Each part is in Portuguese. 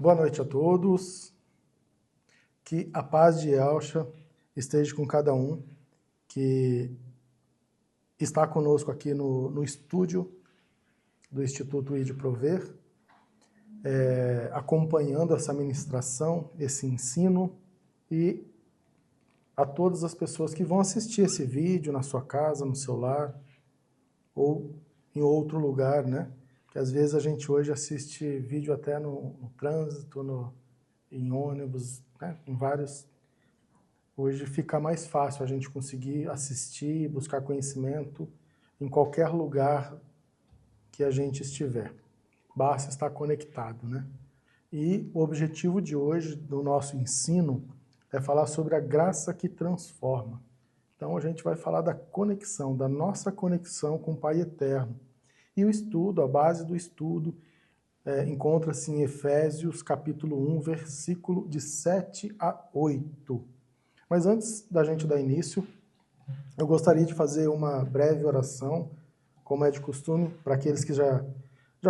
Boa noite a todos, que a paz de Elcha esteja com cada um que está conosco aqui no estúdio do Instituto ID Prover, acompanhando essa ministração, esse ensino, e a todas as pessoas que vão assistir esse vídeo na sua casa, no seu lar, ou em outro lugar, né? Que às vezes a gente hoje assiste vídeo até no trânsito, em ônibus, né? Em vários. Hoje fica mais fácil a gente conseguir assistir, buscar conhecimento em qualquer lugar que a gente estiver. Basta estar conectado, né? E o objetivo de hoje, do nosso ensino, é falar sobre a graça que transforma. Então a gente vai falar da conexão, da nossa conexão com o Pai Eterno. E o estudo, a base do estudo, encontra-se em Efésios capítulo 1, versículo de 7 a 8. Mas antes da gente dar início, eu gostaria de fazer uma breve oração, como é de costume, para aqueles que já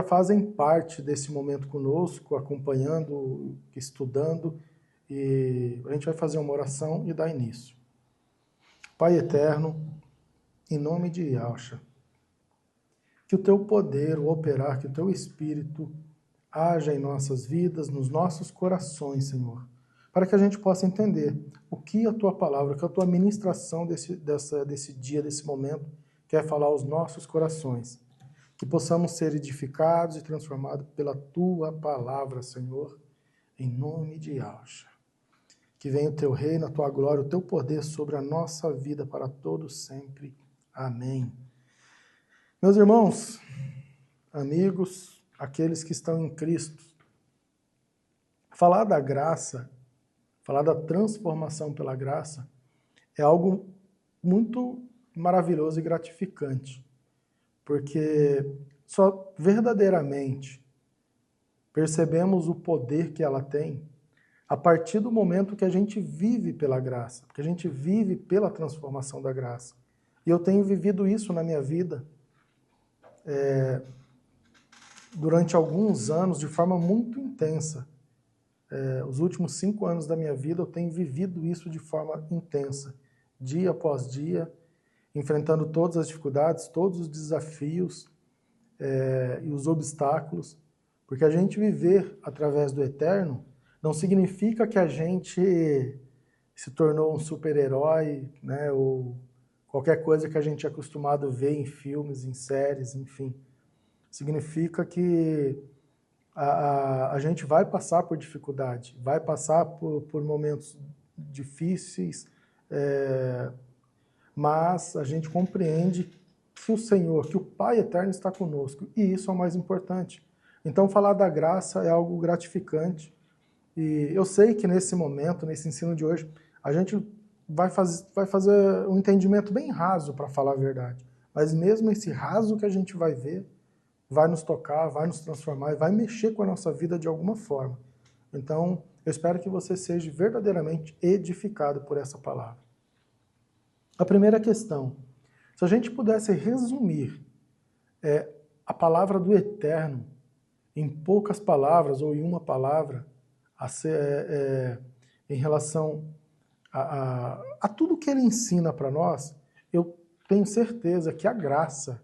fazem parte desse momento conosco, acompanhando, estudando, e a gente vai fazer uma oração e dar início. Pai Eterno, em nome de Yahshua, que o Teu poder, o operar, que o Teu Espírito haja em nossas vidas, nos nossos corações, Senhor, para que a gente possa entender o que a Tua palavra, que a Tua ministração desse dia, desse momento, quer falar aos nossos corações. Que possamos ser edificados e transformados pela Tua palavra, Senhor, em nome de Yahshua. Que venha o Teu reino, a Tua glória, o Teu poder sobre a nossa vida para todos sempre. Amém. Meus irmãos, amigos, aqueles que estão em Cristo, falar da graça, falar da transformação pela graça, é algo muito maravilhoso e gratificante, porque só verdadeiramente percebemos o poder que ela tem a partir do momento que a gente vive pela graça, que a gente vive pela transformação da graça. E eu tenho vivido isso na minha vida durante alguns anos de forma muito intensa. Os últimos 5 anos da minha vida eu tenho vivido isso de forma intensa, dia após dia, enfrentando todas as dificuldades, todos os desafios e os obstáculos, porque a gente viver através do Eterno não significa que a gente se tornou um super-herói, né, ou qualquer coisa que a gente é acostumado a ver em filmes, em séries, enfim. Significa que a gente vai passar por dificuldade, vai passar por momentos difíceis, mas a gente compreende que o Senhor, que o Pai Eterno está conosco, e isso é o mais importante. Então, falar da graça é algo gratificante, e eu sei que nesse momento, nesse ensino de hoje, a gente vai fazer um entendimento bem raso, para falar a verdade, mas mesmo esse raso que a gente vai ver, vai nos tocar, vai nos transformar e vai mexer com a nossa vida de alguma forma. Então, eu espero que você seja verdadeiramente edificado por essa palavra. A primeira questão, se a gente pudesse resumir a palavra do Eterno em poucas palavras ou em uma palavra, em relação a tudo que ele ensina para nós, eu tenho certeza que a graça,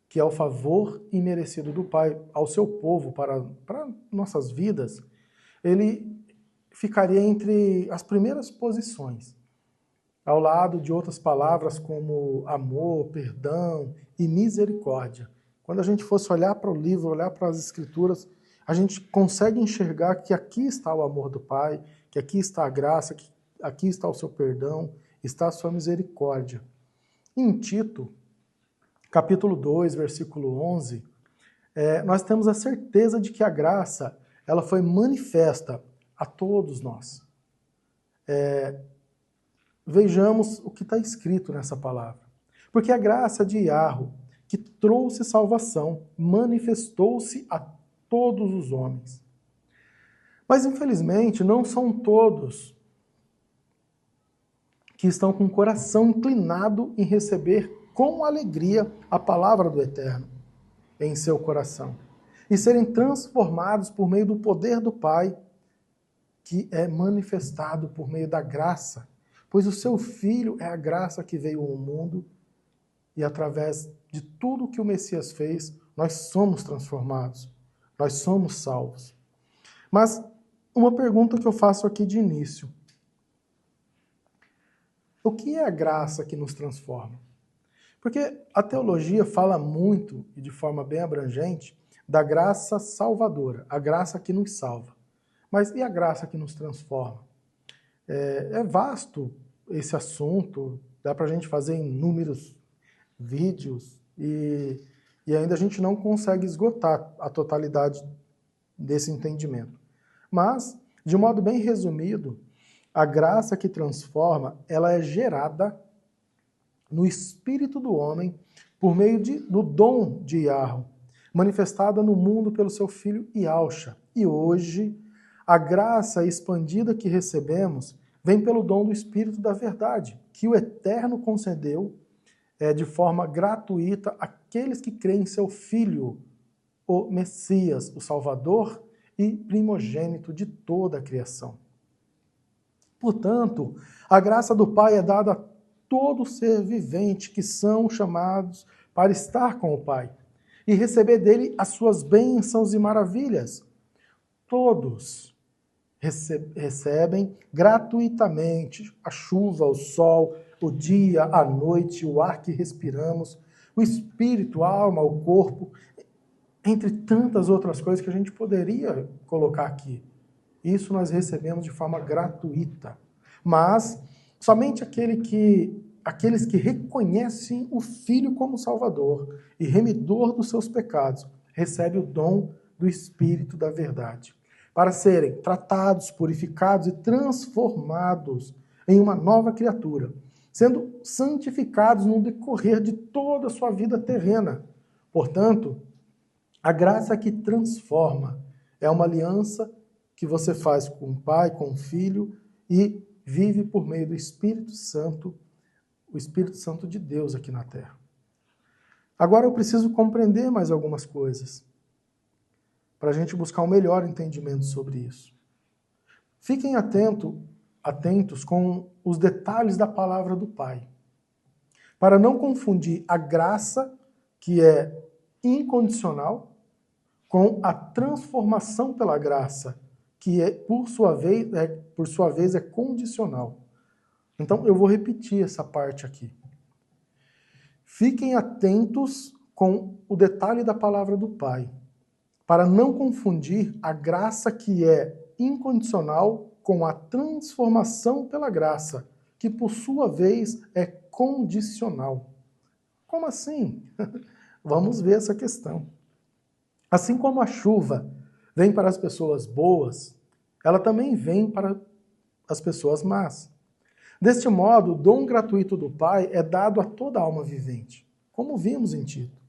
que é o favor imerecido do Pai ao seu povo, para nossas vidas, ele ficaria entre as primeiras posições, ao lado de outras palavras como amor, perdão e misericórdia. Quando a gente fosse olhar para o livro, olhar para as Escrituras, a gente consegue enxergar que aqui está o amor do Pai, que aqui está a graça, que aqui está o seu perdão, está a sua misericórdia. Em Tito, capítulo 2, versículo 11, nós temos a certeza de que a graça ela foi manifesta a todos nós. Vejamos o que está escrito nessa palavra. Porque a graça de Yahweh, que trouxe salvação, manifestou-se a todos os homens. Mas, infelizmente, não são todos que estão com o coração inclinado em receber com alegria a palavra do Eterno em seu coração. e serem transformados por meio do poder do Pai, que é manifestado por meio da graça, pois o seu Filho é a graça que veio ao mundo e através de tudo que o Messias fez, nós somos transformados, nós somos salvos. Mas uma pergunta que eu faço aqui de início: o que é a graça que nos transforma? Porque a teologia fala muito, e de forma bem abrangente, da graça salvadora, a graça que nos salva. Mas e a graça que nos transforma? É vasto esse assunto, dá para a gente fazer inúmeros vídeos e ainda a gente não consegue esgotar a totalidade desse entendimento. Mas, de modo bem resumido, a graça que transforma, ela é gerada no espírito do homem por meio do dom de Yahweh, manifestada no mundo pelo seu filho Yahushua. E hoje, a graça expandida que recebemos vem pelo dom do Espírito da Verdade, que o Eterno concedeu de forma gratuita àqueles que creem em seu Filho, o Messias, o Salvador e primogênito de toda a criação. Portanto, a graça do Pai é dada a todo ser vivente que são chamados para estar com o Pai e receber dele as suas bênçãos e maravilhas. Todos recebem gratuitamente a chuva, o sol, o dia, a noite, o ar que respiramos, o espírito, a alma, o corpo, entre tantas outras coisas que a gente poderia colocar aqui. Isso nós recebemos de forma gratuita. Mas somente aqueles que reconhecem o Filho como Salvador e remidor dos seus pecados recebem o dom do Espírito da Verdade, para serem tratados, purificados e transformados em uma nova criatura, sendo santificados no decorrer de toda a sua vida terrena. Portanto, a graça que transforma é uma aliança que você faz com o Pai, com o Filho e vive por meio do Espírito Santo, o Espírito Santo de Deus aqui na Terra. Agora eu preciso compreender mais algumas coisas para a gente buscar um melhor entendimento sobre isso. Fiquem atentos com os detalhes da palavra do Pai, para não confundir a graça, que é incondicional, com a transformação pela graça, que por sua vez é condicional. Então eu vou repetir essa parte aqui. Fiquem atentos com o detalhe da palavra do Pai, para não confundir a graça que é incondicional com a transformação pela graça, que por sua vez é condicional. Como assim? Vamos ver essa questão. Assim como a chuva vem para as pessoas boas, ela também vem para as pessoas más. Deste modo, o dom gratuito do Pai é dado a toda alma vivente, como vimos em Tito,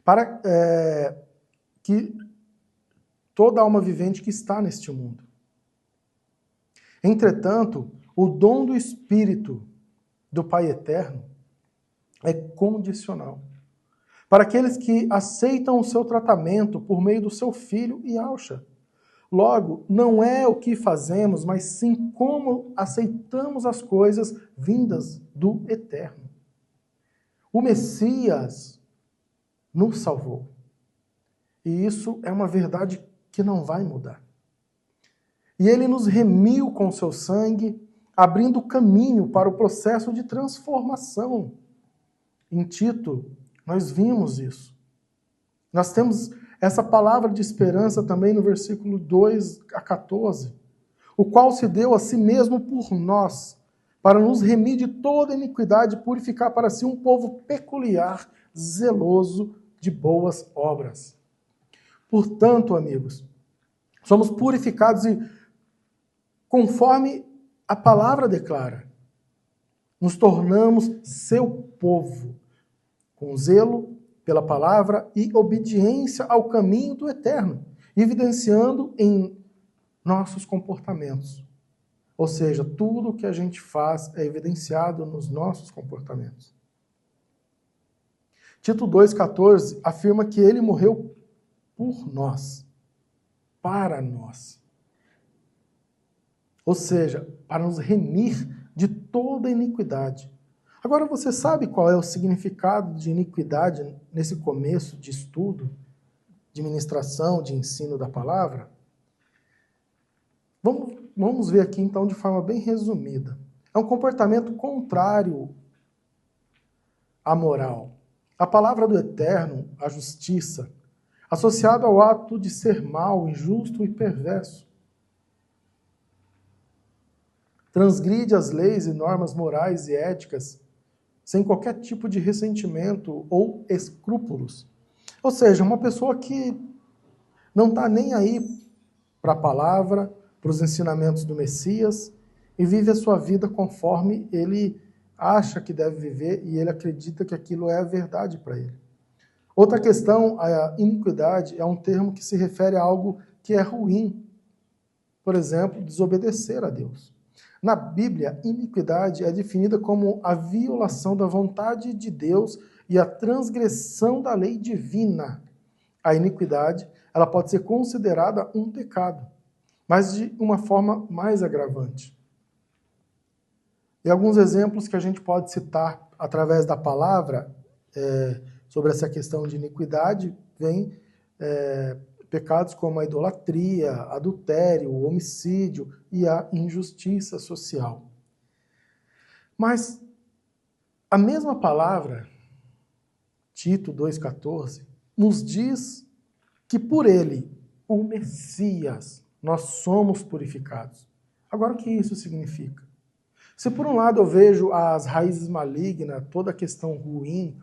para que toda alma vivente que está neste mundo. Entretanto, o dom do Espírito do Pai Eterno é condicional, para aqueles que aceitam o seu tratamento por meio do seu Filho Yahushua. Logo, não é o que fazemos, mas sim como aceitamos as coisas vindas do Eterno. O Messias nos salvou. E isso é uma verdade que não vai mudar. E ele nos remiu com seu sangue, abrindo caminho para o processo de transformação. Em Tito, nós vimos isso. Nós temos essa palavra de esperança também no versículo 2 a 14, o qual se deu a si mesmo por nós, para nos remir de toda iniquidade e purificar para si um povo peculiar, zeloso de boas obras. Portanto, amigos, somos purificados e, conforme a palavra declara, nos tornamos seu povo, com zelo pela palavra e obediência ao caminho do Eterno, evidenciando em nossos comportamentos. Ou seja, tudo o que a gente faz é evidenciado nos nossos comportamentos. Tito 2,14 afirma que ele morreu por nós, para nós. Ou seja, para nos remir de toda iniquidade. Agora, você sabe qual é o significado de iniquidade nesse começo de estudo, de ministração, de ensino da palavra? Vamos ver aqui, então, de forma bem resumida. É um comportamento contrário à moral. A palavra do Eterno, a justiça, associada ao ato de ser mau, injusto e perverso. Transgride as leis e normas morais e éticas sem qualquer tipo de ressentimento ou escrúpulos. Ou seja, uma pessoa que não está nem aí para a palavra, para os ensinamentos do Messias, e vive a sua vida conforme ele acha que deve viver e ele acredita que aquilo é a verdade para ele. Outra questão, a iniquidade é um termo que se refere a algo que é ruim. Por exemplo, desobedecer a Deus. Na Bíblia, iniquidade é definida como a violação da vontade de Deus e a transgressão da lei divina. A iniquidade, ela pode ser considerada um pecado, mas de uma forma mais agravante. E alguns exemplos que a gente pode citar através da palavra sobre essa questão de iniquidade vem pecados como a idolatria, adultério, o homicídio e a injustiça social. Mas a mesma palavra, Tito 2,14, nos diz que por ele, o Messias, nós somos purificados. Agora, o que isso significa? Se por um lado eu vejo as raízes malignas, toda a questão ruim,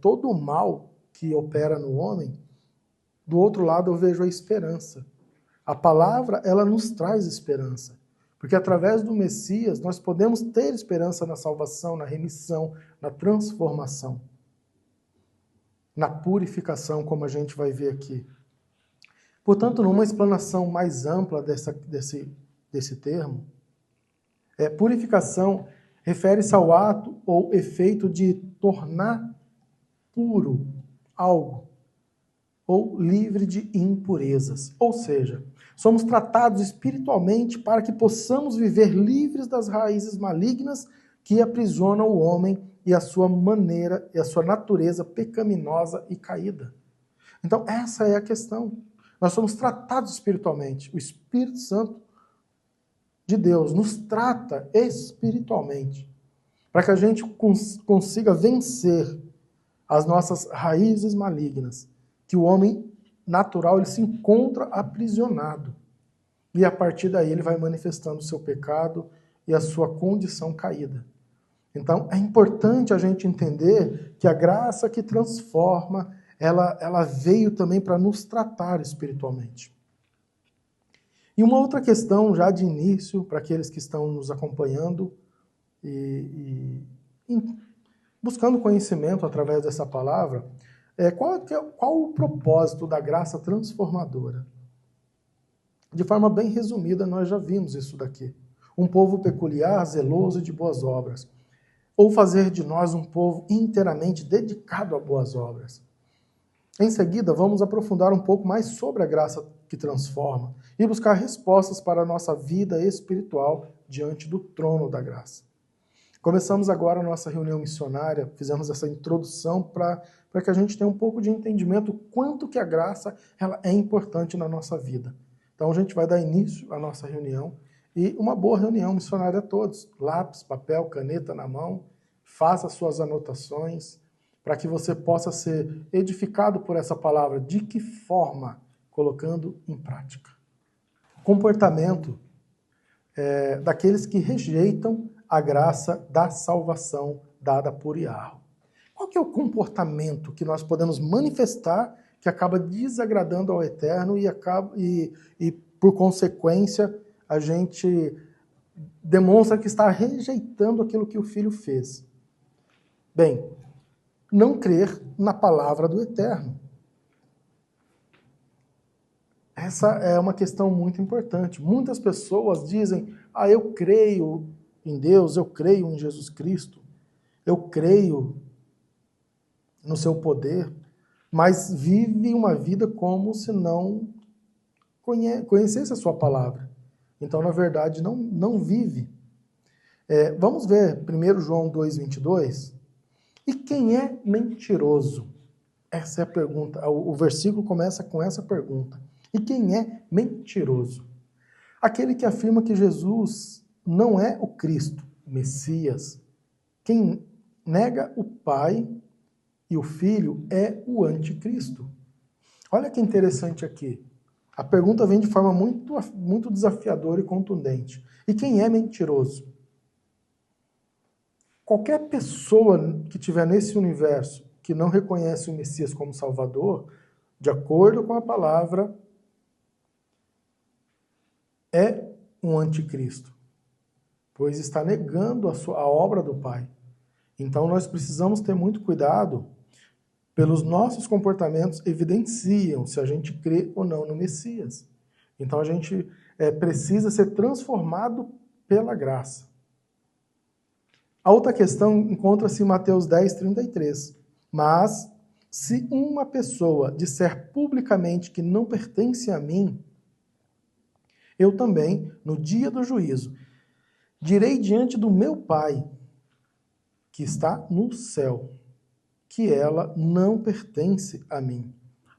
todo o mal que opera no homem, do outro lado eu vejo a esperança. A palavra, ela nos traz esperança. Porque através do Messias nós podemos ter esperança na salvação, na remissão, na transformação, na purificação, como a gente vai ver aqui. Portanto, numa explanação mais ampla desse termo, purificação refere-se ao ato ou efeito de tornar puro algo, ou livre de impurezas. Ou seja, somos tratados espiritualmente para que possamos viver livres das raízes malignas que aprisionam o homem e a sua maneira e a sua natureza pecaminosa e caída. Então, essa é a questão. Nós somos tratados espiritualmente. O Espírito Santo de Deus nos trata espiritualmente para que a gente consiga vencer as nossas raízes malignas, que o homem natural ele se encontra aprisionado. E a partir daí ele vai manifestando o seu pecado e a sua condição caída. Então é importante a gente entender que a graça que transforma, ela veio também para nos tratar espiritualmente. E uma outra questão, já de início, para aqueles que estão nos acompanhando e buscando conhecimento através dessa palavra, qual o propósito da graça transformadora? De forma bem resumida, nós já vimos isso daqui. Um povo peculiar, zeloso e de boas obras. Ou fazer de nós um povo inteiramente dedicado a boas obras. Em seguida, vamos aprofundar um pouco mais sobre a graça que transforma e buscar respostas para a nossa vida espiritual diante do trono da graça. Começamos agora a nossa reunião missionária, fizemos essa introdução para que a gente tenha um pouco de entendimento quanto que a graça ela é importante na nossa vida. Então a gente vai dar início à nossa reunião e uma boa reunião missionária a todos. Lápis, papel, caneta na mão, faça suas anotações para que você possa ser edificado por essa palavra. De que forma? Colocando em prática. Comportamento daqueles que rejeitam a graça da salvação dada por Yahweh. Qual que é o comportamento que nós podemos manifestar que acaba desagradando ao Eterno e por consequência, a gente demonstra que está rejeitando aquilo que o Filho fez? Bem, não crer na palavra do Eterno. Essa é uma questão muito importante. Muitas pessoas dizem, eu creio em Deus, eu creio em Jesus Cristo, eu creio no seu poder, mas vive uma vida como se não conhecesse a sua palavra. Então, na verdade, não vive. Vamos ver 1 João 2,22? E quem é mentiroso? Essa é a pergunta. O versículo começa com essa pergunta. E quem é mentiroso? Aquele que afirma que Jesus não é o Cristo, o Messias. Quem nega o Pai e o Filho é o anticristo. Olha que interessante aqui. A pergunta vem de forma muito desafiadora e contundente. E quem é mentiroso? Qualquer pessoa que estiver nesse universo que não reconhece o Messias como Salvador, de acordo com a palavra, é um anticristo, pois está negando a obra do Pai. Então nós precisamos ter muito cuidado, pelos nossos comportamentos evidenciam se a gente crê ou não no Messias. Então a gente precisa ser transformado pela graça. A outra questão encontra-se em Mateus 10:33. Mas, se uma pessoa disser publicamente que não pertence a mim, eu também, no dia do juízo, direi diante do meu Pai, que está no céu, que ela não pertence a mim.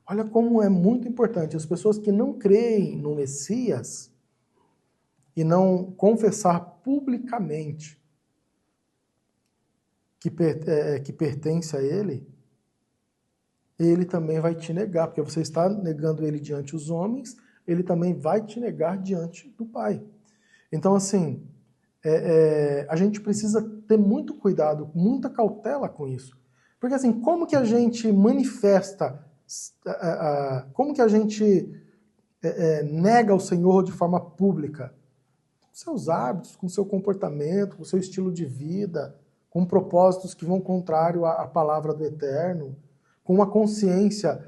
Olha como é muito importante. As pessoas que não creem no Messias e não confessar publicamente que pertence a ele também vai te negar, porque você está negando ele diante dos homens, ele também vai te negar diante do Pai. Então, assim, a gente precisa ter muito cuidado, muita cautela com isso. Porque, assim, como que a gente manifesta, como que a gente nega o Senhor de forma pública? Com seus hábitos, com seu comportamento, com seu estilo de vida, com propósitos que vão contrário à palavra do Eterno, com uma consciência,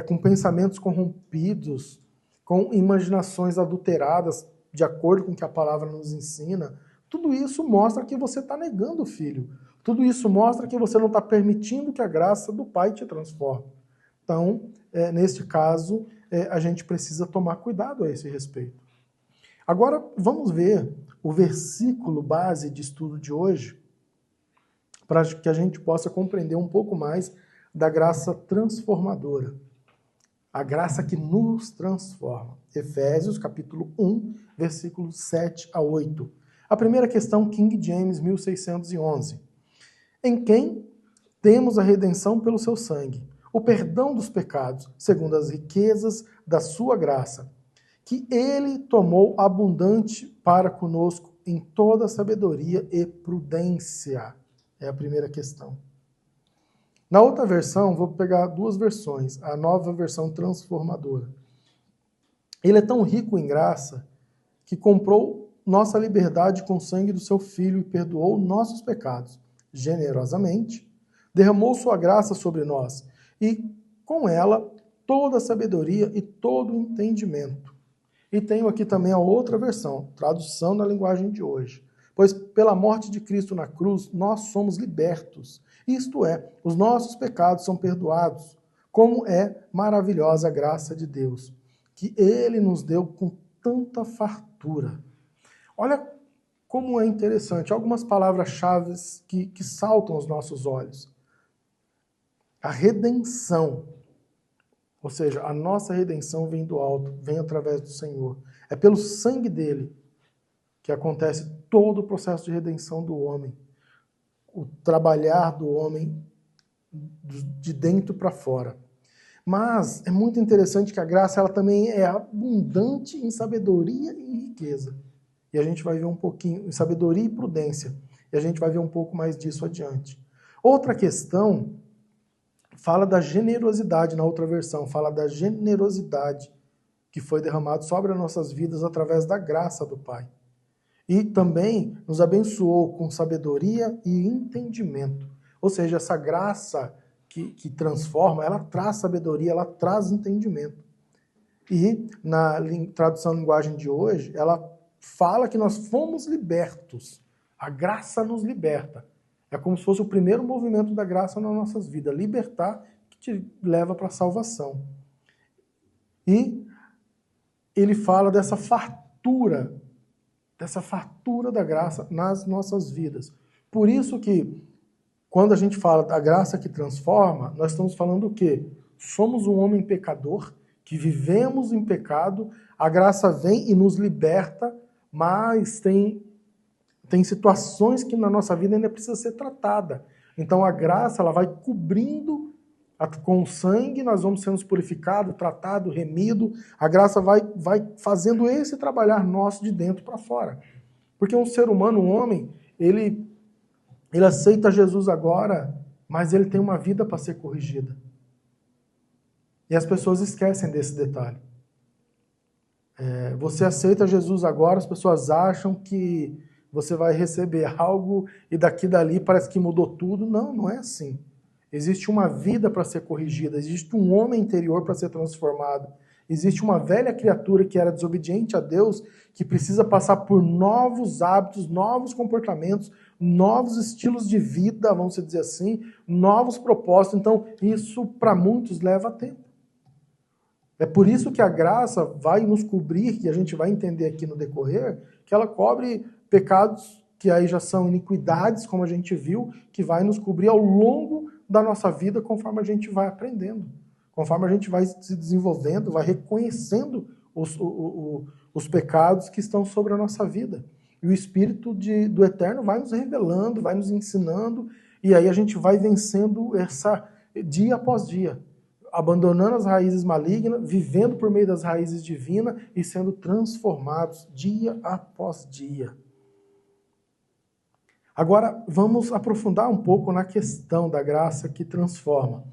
com pensamentos corrompidos, com imaginações adulteradas, de acordo com o que a palavra nos ensina. Tudo isso mostra que você está negando o Filho. Tudo isso mostra que você não está permitindo que a graça do Pai te transforme. Então, neste caso, a gente precisa tomar cuidado a esse respeito. Agora, vamos ver o versículo base de estudo de hoje, para que a gente possa compreender um pouco mais da graça transformadora. A graça que nos transforma. Efésios, capítulo 1, versículos 7 a 8. A primeira questão, King James, 1611. Em quem temos a redenção pelo seu sangue, o perdão dos pecados, segundo as riquezas da sua graça, que ele tomou abundante para conosco em toda sabedoria e prudência. É a primeira questão. Na outra versão, vou pegar duas versões, a nova versão transformadora. Ele é tão rico em graça que comprou nossa liberdade com o sangue do seu Filho e perdoou nossos pecados generosamente, derramou sua graça sobre nós e, com ela, toda a sabedoria e todo o entendimento. E tenho aqui também a outra versão, tradução na linguagem de hoje. Pois pela morte de Cristo na cruz, nós somos libertos. Isto é, os nossos pecados são perdoados. Como é maravilhosa a graça de Deus, que Ele nos deu com tanta fartura. Olha como é interessante, algumas palavras-chave que saltam aos nossos olhos. A redenção, ou seja, a nossa redenção vem do alto, vem através do Senhor. É pelo sangue dele que acontece todo o processo de redenção do homem, o trabalhar do homem de dentro para fora. Mas é muito interessante que a graça ela também é abundante em sabedoria e riqueza. E a gente vai ver um pouquinho em sabedoria e prudência. E a gente vai ver um pouco mais disso adiante. Outra questão fala da generosidade, na outra versão, fala da generosidade que foi derramado sobre as nossas vidas através da graça do Pai. E também nos abençoou com sabedoria e entendimento. Ou seja, essa graça que transforma, ela traz sabedoria, ela traz entendimento. E na tradução linguagem de hoje, ela fala que nós fomos libertos. A graça nos liberta. É como se fosse o primeiro movimento da graça nas nossas vidas, libertar te leva para a salvação. E ele fala dessa fartura da graça nas nossas vidas. Por isso que, quando a gente fala da graça que transforma, nós estamos falando o quê? Somos um homem pecador, que vivemos em pecado, a graça vem e nos liberta, mas tem situações que na nossa vida ainda precisa ser tratada. Então a graça ela vai cobrindo com o sangue, nós vamos sendo purificados, tratados, remidos. A graça vai fazendo esse trabalhar nosso de dentro para fora. Porque um ser humano, um homem, ele aceita Jesus agora, mas ele tem uma vida para ser corrigida. E as pessoas esquecem desse detalhe. Você aceita Jesus agora, as pessoas acham que você vai receber algo e daqui e dali parece que mudou tudo. Não, não é assim. Existe uma vida para ser corrigida, existe um homem interior para ser transformado. Existe uma velha criatura que era desobediente a Deus, que precisa passar por novos hábitos, novos comportamentos, novos estilos de vida, vamos dizer assim, novos propósitos. Então, isso para muitos leva tempo. É por isso que a graça vai nos cobrir, e a gente vai entender aqui no decorrer, que ela cobre pecados que aí já são iniquidades, como a gente viu, que vai nos cobrir ao longo da nossa vida, conforme a gente vai aprendendo, conforme a gente vai se desenvolvendo, vai reconhecendo os pecados que estão sobre a nossa vida. E o Espírito do Eterno vai nos revelando, vai nos ensinando, e aí a gente vai vencendo essa dia após dia, abandonando as raízes malignas, vivendo por meio das raízes divinas e sendo transformados dia após dia. Agora, vamos aprofundar um pouco na questão da graça que transforma.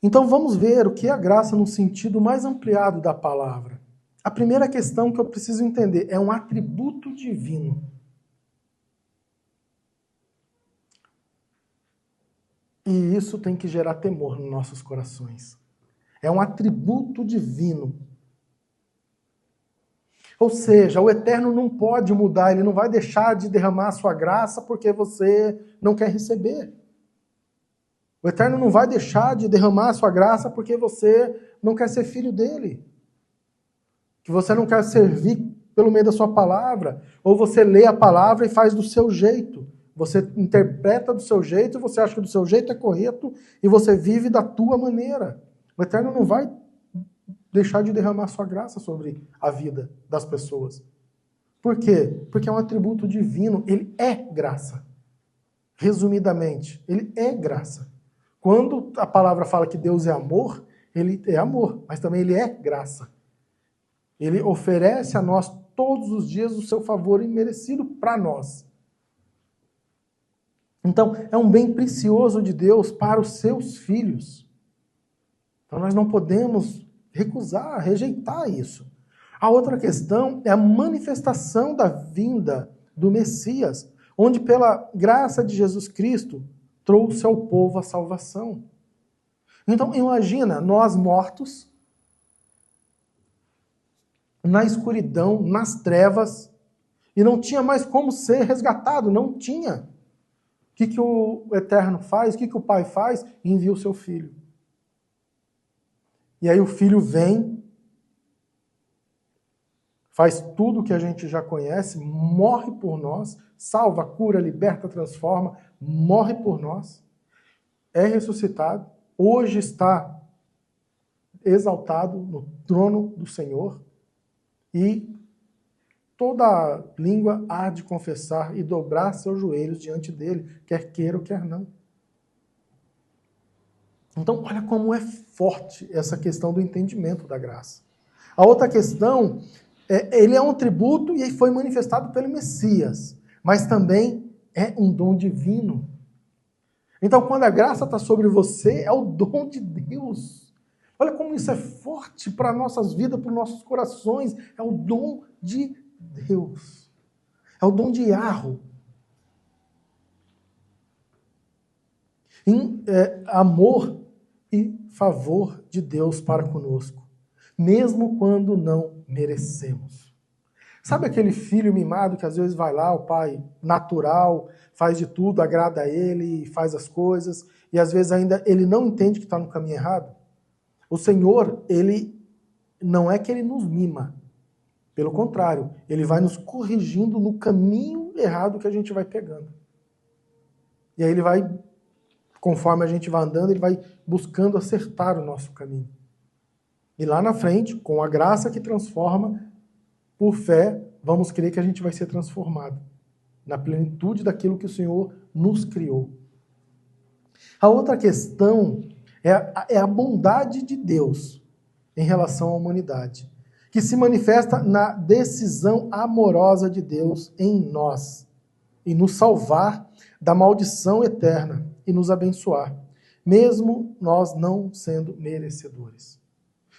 Então, vamos ver o que é a graça no sentido mais ampliado da palavra. A primeira questão que eu preciso entender é um atributo divino. E isso tem que gerar temor nos nossos corações. É um atributo divino. Ou seja, o Eterno não pode mudar, ele não vai deixar de derramar a sua graça porque você não quer receber. O Eterno não vai deixar de derramar a sua graça porque você não quer ser filho dele. Que você não quer servir pelo meio da sua palavra. Ou você lê a palavra e faz do seu jeito. Você interpreta do seu jeito, você acha que do seu jeito é correto e você vive da tua maneira. O Eterno não vai deixar de derramar sua graça sobre a vida das pessoas. Por quê? Porque é um atributo divino, ele é graça. Resumidamente, ele é graça. Quando a palavra fala que Deus é amor, ele é amor, mas também ele é graça. Ele oferece a nós todos os dias o seu favor imerecido para nós. Então, é um bem precioso de Deus para os seus filhos. Então, nós não podemos recusar, rejeitar isso. A outra questão é a manifestação da vinda do Messias, onde pela graça de Jesus Cristo trouxe ao povo a salvação. Então imagina, nós mortos, na escuridão, nas trevas, e não tinha mais como ser resgatado, não tinha. O que o Eterno faz? O que o Pai faz? Envia o seu Filho. E aí o Filho vem, faz tudo o que a gente já conhece, morre por nós, salva, cura, liberta, transforma, morre por nós, é ressuscitado, hoje está exaltado no trono do Senhor e toda língua há de confessar e dobrar seus joelhos diante dele, quer queira ou quer não. Então, olha como é forte essa questão do entendimento da graça. A outra questão, ele é um tributo e foi manifestado pelo Messias, mas também é um dom divino. Então, quando a graça está sobre você, é o dom de Deus. Olha como isso é forte para nossas vidas, para os nossos corações. É o dom de Deus. É o dom de Yahweh. Amor e favor de Deus para conosco, mesmo quando não merecemos. Sabe aquele filho mimado que às vezes vai lá, o pai natural, faz de tudo, agrada a ele, faz as coisas, e às vezes ainda ele não entende que está no caminho errado? O Senhor, ele não é que ele nos mima. Pelo contrário, ele vai nos corrigindo no caminho errado que a gente vai pegando. E aí ele vai, conforme a gente vai andando, ele vai buscando acertar o nosso caminho. E lá na frente, com a graça que transforma, por fé, vamos crer que a gente vai ser transformado na plenitude daquilo que o Senhor nos criou. A outra questão é a bondade de Deus em relação à humanidade, que se manifesta na decisão amorosa de Deus em nós, e nos salvar da maldição eterna e nos abençoar, mesmo nós não sendo merecedores.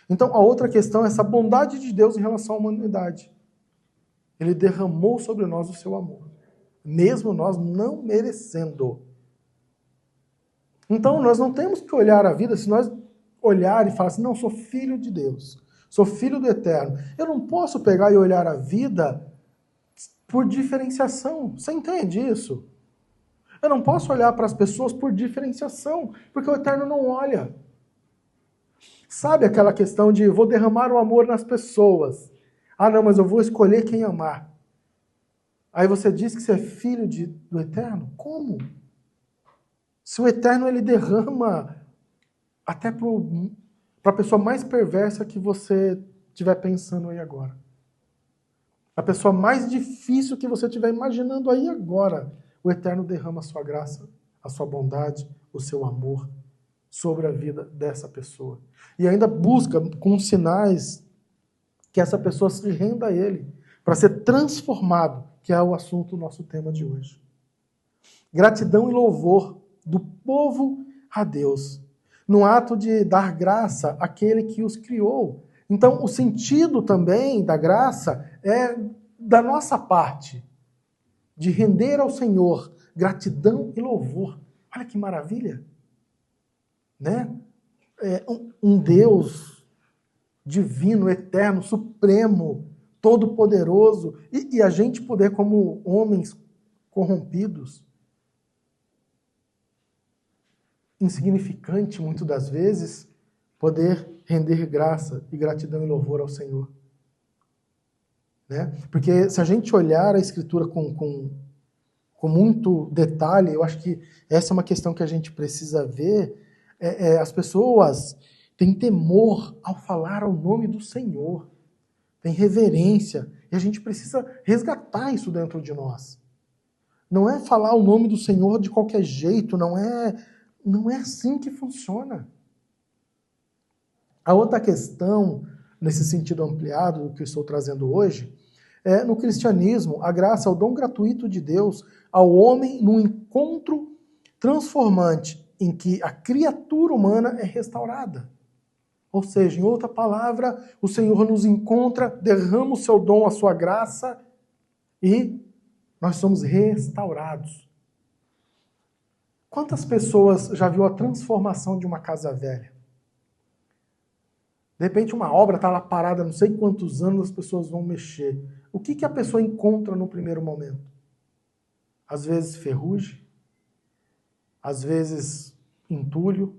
Então, a outra questão é essa bondade de Deus em relação à humanidade. Ele derramou sobre nós o seu amor, mesmo nós não merecendo. Então, nós não temos que olhar a vida, se nós olhar e falar assim, não, sou filho de Deus, sou filho do Eterno. Eu não posso pegar e olhar a vida por diferenciação. Você entende isso? Eu não posso olhar para as pessoas por diferenciação, porque o Eterno não olha. Sabe aquela questão de vou derramar o amor nas pessoas. Ah, não, mas eu vou escolher quem amar. Aí você diz que você é filho do Eterno? Como? Se o Eterno ele derrama até para a pessoa mais perversa que você estiver pensando aí agora. A pessoa mais difícil que você estiver imaginando aí agora, o Eterno derrama a sua graça, a sua bondade, o seu amor sobre a vida dessa pessoa. E ainda busca com sinais que essa pessoa se renda a Ele, para ser transformado, que é o assunto do nosso tema de hoje. Gratidão e louvor do povo a Deus, no ato de dar graça àquele que os criou. Então, o sentido também da graça é da nossa parte, de render ao Senhor gratidão e louvor. Olha que maravilha! Né? Um Deus divino, eterno, supremo, todo-poderoso, e a gente poder, como homens corrompidos, insignificante muitas das vezes, poder render graça e gratidão e louvor ao Senhor. Né? Porque se a gente olhar a Escritura com muito detalhe, eu acho que essa é uma questão que a gente precisa ver. As pessoas têm temor ao falar o nome do Senhor, tem reverência, e a gente precisa resgatar isso dentro de nós. Não é falar o nome do Senhor de qualquer jeito, não é assim que funciona. A outra questão, nesse sentido ampliado do que eu estou trazendo hoje, é no cristianismo, a graça é o dom gratuito de Deus ao homem num encontro transformante em que a criatura humana é restaurada. Ou seja, em outra palavra, o Senhor nos encontra, derrama o seu dom, a sua graça, e nós somos restaurados. Quantas pessoas já viu a transformação de uma casa velha? De repente uma obra está lá parada, não sei quantos anos as pessoas vão mexer. O que a pessoa encontra no primeiro momento? Às vezes ferrugem, às vezes entulho,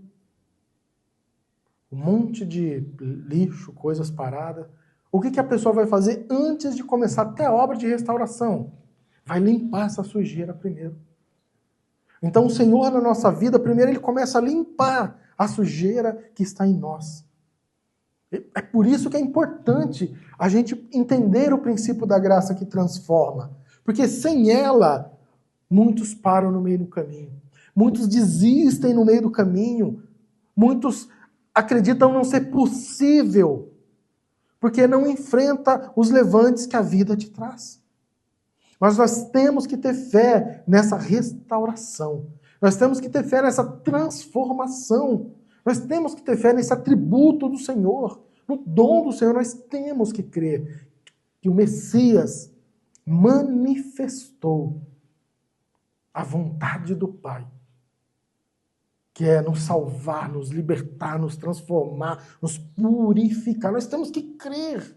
um monte de lixo, coisas paradas. O que a pessoa vai fazer antes de começar até a obra de restauração? Vai limpar essa sujeira primeiro. Então o Senhor na nossa vida, primeiro ele começa a limpar a sujeira que está em nós. É por isso que é importante a gente entender o princípio da graça que transforma. Porque sem ela, muitos param no meio do caminho. Muitos desistem no meio do caminho. Muitos acreditam não ser possível, porque não enfrenta os levantes que a vida te traz. Mas nós temos que ter fé nessa restauração. Nós temos que ter fé nessa transformação. Nós temos que ter fé nesse atributo do Senhor, no dom do Senhor. Nós temos que crer que o Messias manifestou a vontade do Pai, que é nos salvar, nos libertar, nos transformar, nos purificar. Nós temos que crer.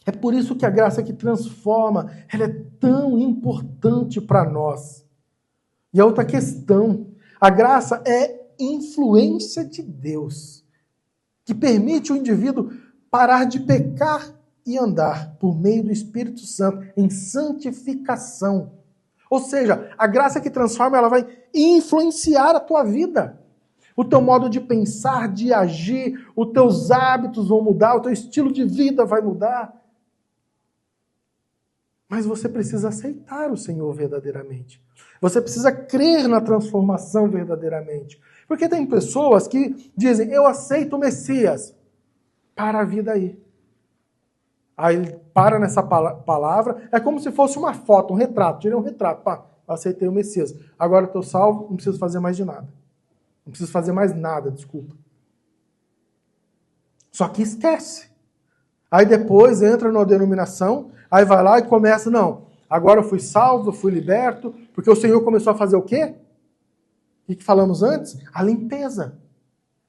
É por isso que a graça que transforma, ela é tão importante para nós. E a outra questão, a graça é influência de Deus, que permite o indivíduo parar de pecar e andar por meio do Espírito Santo em santificação. Ou seja, a graça que transforma, ela vai influenciar a tua vida. O teu modo de pensar, de agir, os teus hábitos vão mudar, o teu estilo de vida vai mudar. Mas você precisa aceitar o Senhor verdadeiramente. Você precisa crer na transformação verdadeiramente. Porque tem pessoas que dizem, eu aceito o Messias. Para a vida aí. Aí ele para nessa palavra, é como se fosse uma foto, um retrato. Tirei um retrato, pá, aceitei o Messias. Agora eu estou salvo, não preciso fazer mais de nada. Não preciso fazer mais nada, desculpa. Só que esquece. Aí depois entra na denominação, aí vai lá e começa, não, agora eu fui salvo, eu fui liberto, porque o Senhor começou a fazer o quê? O que falamos antes? A limpeza.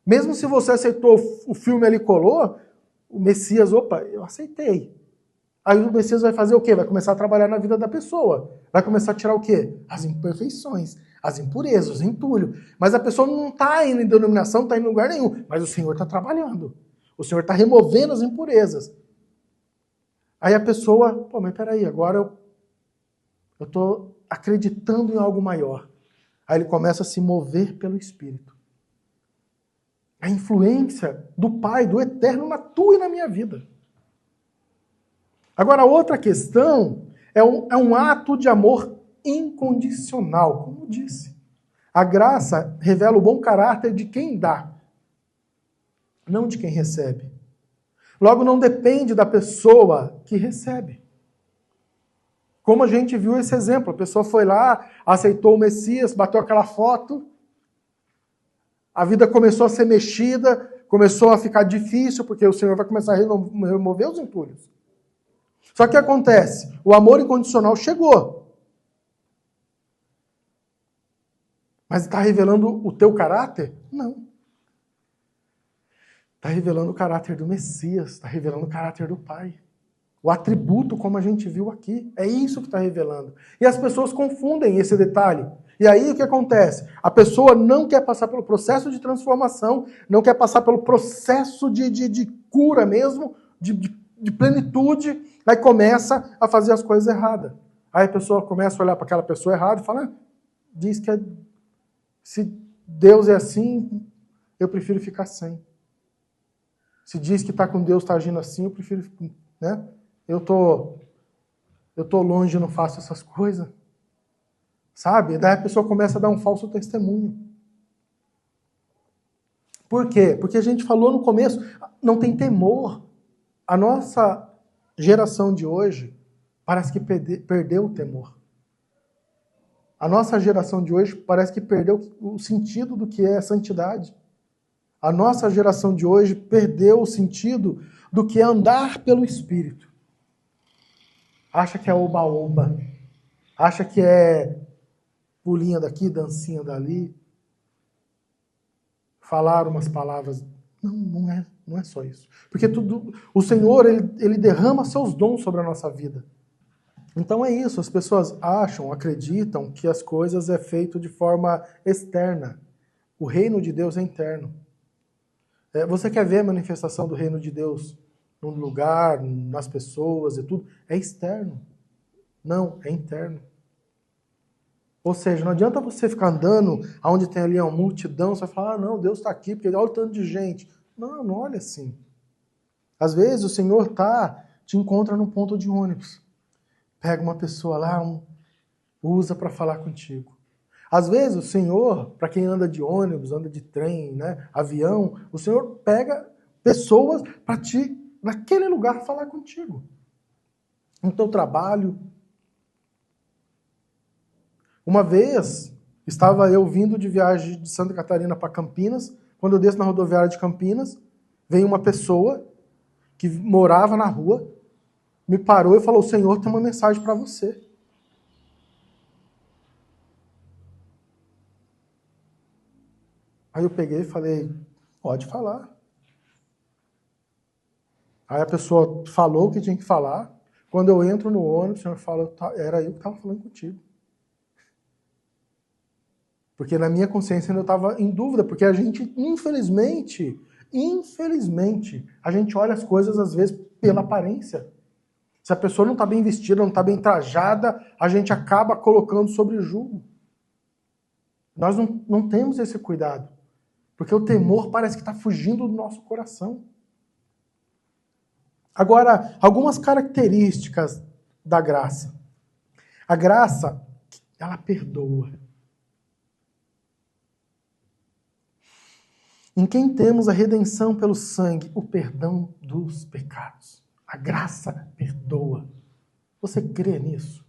Mesmo se você aceitou o filme ali colou, o Messias, opa, eu aceitei. Aí o Messias vai fazer o quê? Vai começar a trabalhar na vida da pessoa. Vai começar a tirar o quê? As imperfeições, as impurezas, os entulhos. Mas a pessoa não está indo em denominação, não está indo em lugar nenhum. Mas o Senhor está trabalhando. O Senhor está removendo as impurezas. Aí a pessoa, pô, mas peraí, agora eu estou acreditando em algo maior. Aí ele começa a se mover pelo Espírito. A influência do Pai, do Eterno, na tua e na minha vida. Agora, outra questão é um ato de amor incondicional, como disse. A graça revela o bom caráter de quem dá, não de quem recebe. Logo, não depende da pessoa que recebe. Como a gente viu esse exemplo, a pessoa foi lá, aceitou o Messias, bateu aquela foto, a vida começou a ser mexida, começou a ficar difícil, porque o Senhor vai começar a remover os entulhos. Só que acontece, o amor incondicional chegou. Mas está revelando o teu caráter? Não. Está revelando o caráter do Messias, está revelando o caráter do Pai. O atributo, como a gente viu aqui, é isso que está revelando. E as pessoas confundem esse detalhe. E aí o que acontece? A pessoa não quer passar pelo processo de transformação, não quer passar pelo processo de cura mesmo, de plenitude, aí começa a fazer as coisas erradas. Aí a pessoa começa a olhar para aquela pessoa errada e fala, diz que se Deus é assim, eu prefiro ficar sem. Se diz que está com Deus, está agindo assim, eu prefiro, né? Eu tô longe, não faço essas coisas. Sabe? Daí a pessoa começa a dar um falso testemunho. Por quê? Porque a gente falou no começo, não tem temor. A nossa geração de hoje parece que perdeu o temor. A nossa geração de hoje parece que perdeu o sentido do que é santidade. A nossa geração de hoje perdeu o sentido do que é andar pelo Espírito. Acha que é oba-oba. Acha que é pulinha daqui, dancinha dali. Falar umas palavras. Não é só isso. Porque o Senhor, ele derrama seus dons sobre a nossa vida. Então é isso, as pessoas acham, acreditam que as coisas é feito de forma externa. O reino de Deus é interno. Você quer ver a manifestação do reino de Deus num lugar, nas pessoas e tudo? É externo. Não, é interno. Ou seja, não adianta você ficar andando onde tem ali uma multidão, você vai falar, não, Deus está aqui, porque olha o tanto de gente. Não, não olha assim. Às vezes o Senhor te encontra num ponto de ônibus. Pega uma pessoa lá, usa para falar contigo. Às vezes o Senhor, para quem anda de ônibus, anda de trem, né, avião, o Senhor pega pessoas para naquele lugar, falar contigo. No teu trabalho. Uma vez, estava eu vindo de viagem de Santa Catarina para Campinas, quando eu desço na rodoviária de Campinas, veio uma pessoa que morava na rua, me parou e falou, o Senhor tem uma mensagem para você. Aí eu peguei e falei, pode falar. Aí a pessoa falou o que tinha que falar. Quando eu entro no ônibus, o Senhor fala, era eu que estava falando contigo. Porque na minha consciência eu estava em dúvida, porque a gente, infelizmente, a gente olha as coisas às vezes pela aparência. Se a pessoa não está bem vestida, não está bem trajada, a gente acaba colocando sobre julgo. Nós não temos esse cuidado, porque o temor parece que está fugindo do nosso coração. Agora, algumas características da graça. A graça, ela perdoa. Em quem temos a redenção pelo sangue, o perdão dos pecados. A graça perdoa. Você crê nisso?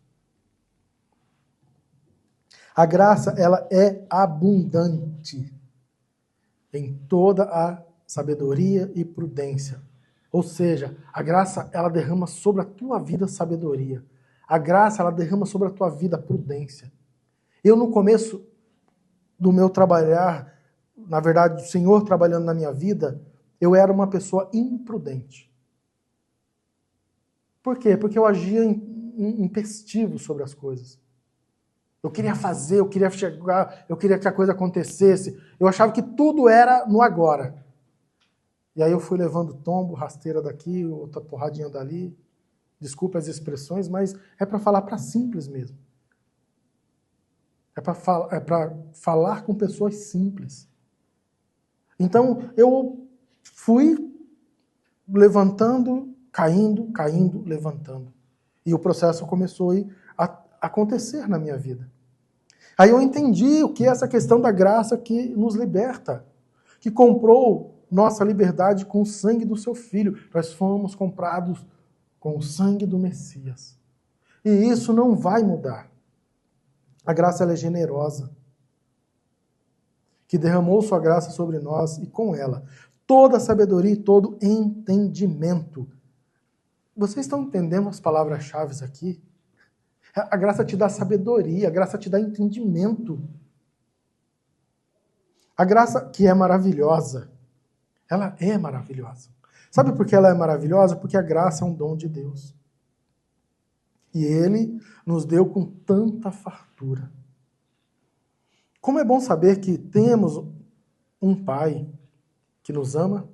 A graça, ela é abundante em toda a sabedoria e prudência. Ou seja, a graça, ela derrama sobre a tua vida sabedoria. A graça, ela derrama sobre a tua vida prudência. Eu, no começo do meu trabalhar, na verdade, o Senhor trabalhando na minha vida, eu era uma pessoa imprudente. Por quê? Porque eu agia intempestivo sobre as coisas. Eu queria fazer, eu queria chegar, eu queria que a coisa acontecesse. Eu achava que tudo era no agora. E aí eu fui levando tombo, rasteira daqui, outra porradinha dali. Desculpe as expressões, mas é para falar para simples mesmo. É para falar com pessoas simples. Então eu fui levantando, caindo, levantando. E o processo começou a acontecer na minha vida. Aí eu entendi o que é essa questão da graça que nos liberta, que comprou nossa liberdade com o sangue do seu Filho. Nós fomos comprados com o sangue do Messias. E isso não vai mudar. A graça, ela é generosa, que derramou sua graça sobre nós e com ela toda a sabedoria e todo entendimento. Vocês estão entendendo as palavras-chave aqui? A graça te dá sabedoria, a graça te dá entendimento. A graça que é maravilhosa, ela é maravilhosa. Sabe por que ela é maravilhosa? Porque a graça é um dom de Deus. E Ele nos deu com tanta fartura. Como é bom saber que temos um Pai que nos ama,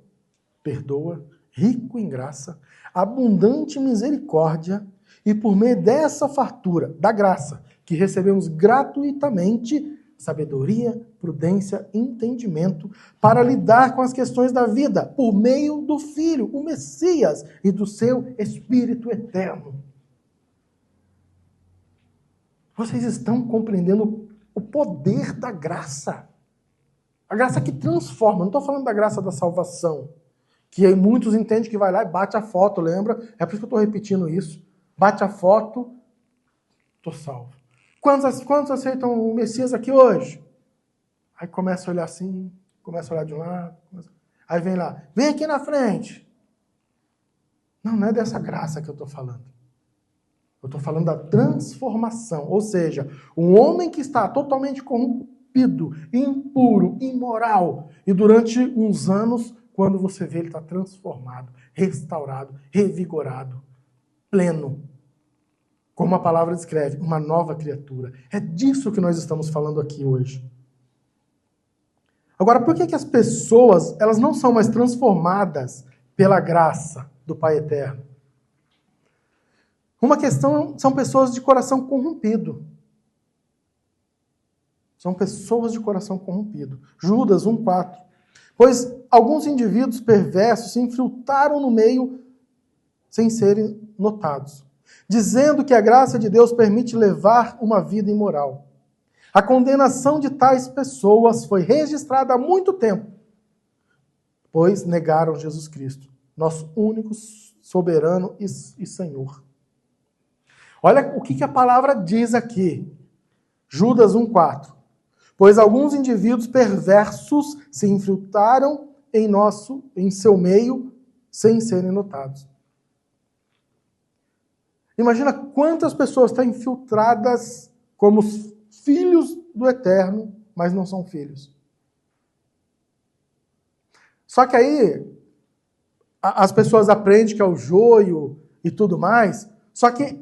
perdoa, rico em graça, abundante em misericórdia, e por meio dessa fartura, da graça, que recebemos gratuitamente, sabedoria, prudência, entendimento, para lidar com as questões da vida, por meio do Filho, o Messias, e do seu Espírito eterno. Vocês estão compreendendo o poder da graça? A graça que transforma. Não estou falando da graça da salvação, que aí muitos entendem que vai lá e bate a foto, lembra? É por isso que eu estou repetindo isso. Bate a foto, estou salvo. Quantos aceitam o Messias aqui hoje? Aí começa a olhar assim, começa a olhar de um lado. Aí vem lá, vem aqui na frente. Não é dessa graça que eu estou falando. Eu estou falando da transformação. Ou seja, um homem que está totalmente corrompido, impuro, imoral, e durante uns anos, quando você vê, ele está transformado, restaurado, revigorado, pleno. Como a palavra descreve, uma nova criatura. É disso que nós estamos falando aqui hoje. Agora, por que as pessoas elas não são mais transformadas pela graça do Pai Eterno? Uma questão são pessoas de coração corrompido. São pessoas de coração corrompido. Judas 1,4. Pois alguns indivíduos perversos se infiltraram no meio sem serem notados, dizendo que a graça de Deus permite levar uma vida imoral. A condenação de tais pessoas foi registrada há muito tempo, pois negaram Jesus Cristo, nosso único soberano e Senhor. Olha o que a palavra diz aqui. Judas 1,4. Pois alguns indivíduos perversos se infiltraram em seu meio sem serem notados. Imagina quantas pessoas estão infiltradas como filhos do Eterno, mas não são filhos. Só que aí, as pessoas aprendem que é o joio e tudo mais, só que,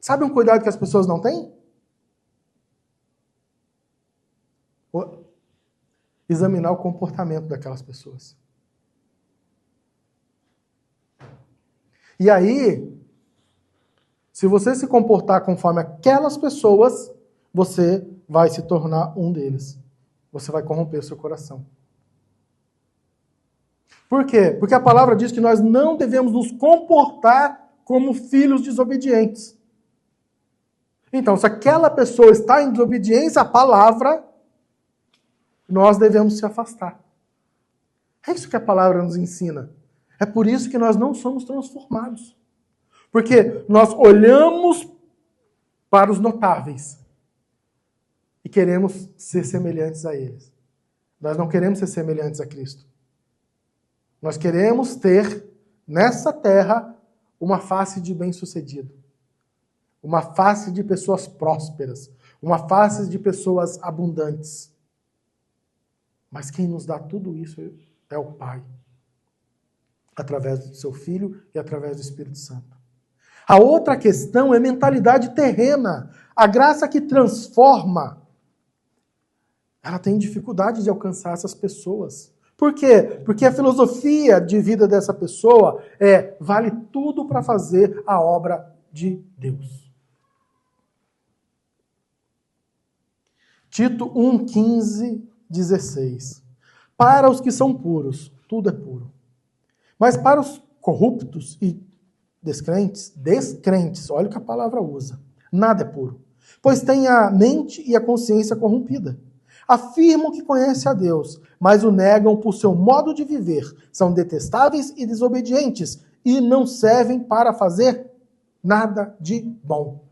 sabe um cuidado que as pessoas não têm? Examinar o comportamento daquelas pessoas. E aí, se você se comportar conforme aquelas pessoas, você vai se tornar um deles. Você vai corromper o seu coração. Por quê? Porque a palavra diz que nós não devemos nos comportar como filhos desobedientes. Então, se aquela pessoa está em desobediência à palavra, nós devemos se afastar. É isso que a palavra nos ensina. É por isso que nós não somos transformados. Porque nós olhamos para os notáveis e queremos ser semelhantes a eles. Nós não queremos ser semelhantes a Cristo. Nós queremos ter, nessa terra, uma face de bem-sucedido. Uma face de pessoas prósperas. Uma face de pessoas abundantes. Mas quem nos dá tudo isso é o Pai. Através do seu Filho e através do Espírito Santo. A outra questão é mentalidade terrena. A graça que transforma, ela tem dificuldade de alcançar essas pessoas. Por quê? Porque a filosofia de vida dessa pessoa vale tudo para fazer a obra de Deus. Tito 1, 15, 16. Para os que são puros, tudo é puro. Mas para os corruptos e descrentes, olha o que a palavra usa, nada é puro. Pois tem a mente e a consciência corrompida. Afirmam que conhecem a Deus, mas o negam por seu modo de viver. São detestáveis e desobedientes e não servem para fazer nada de bom.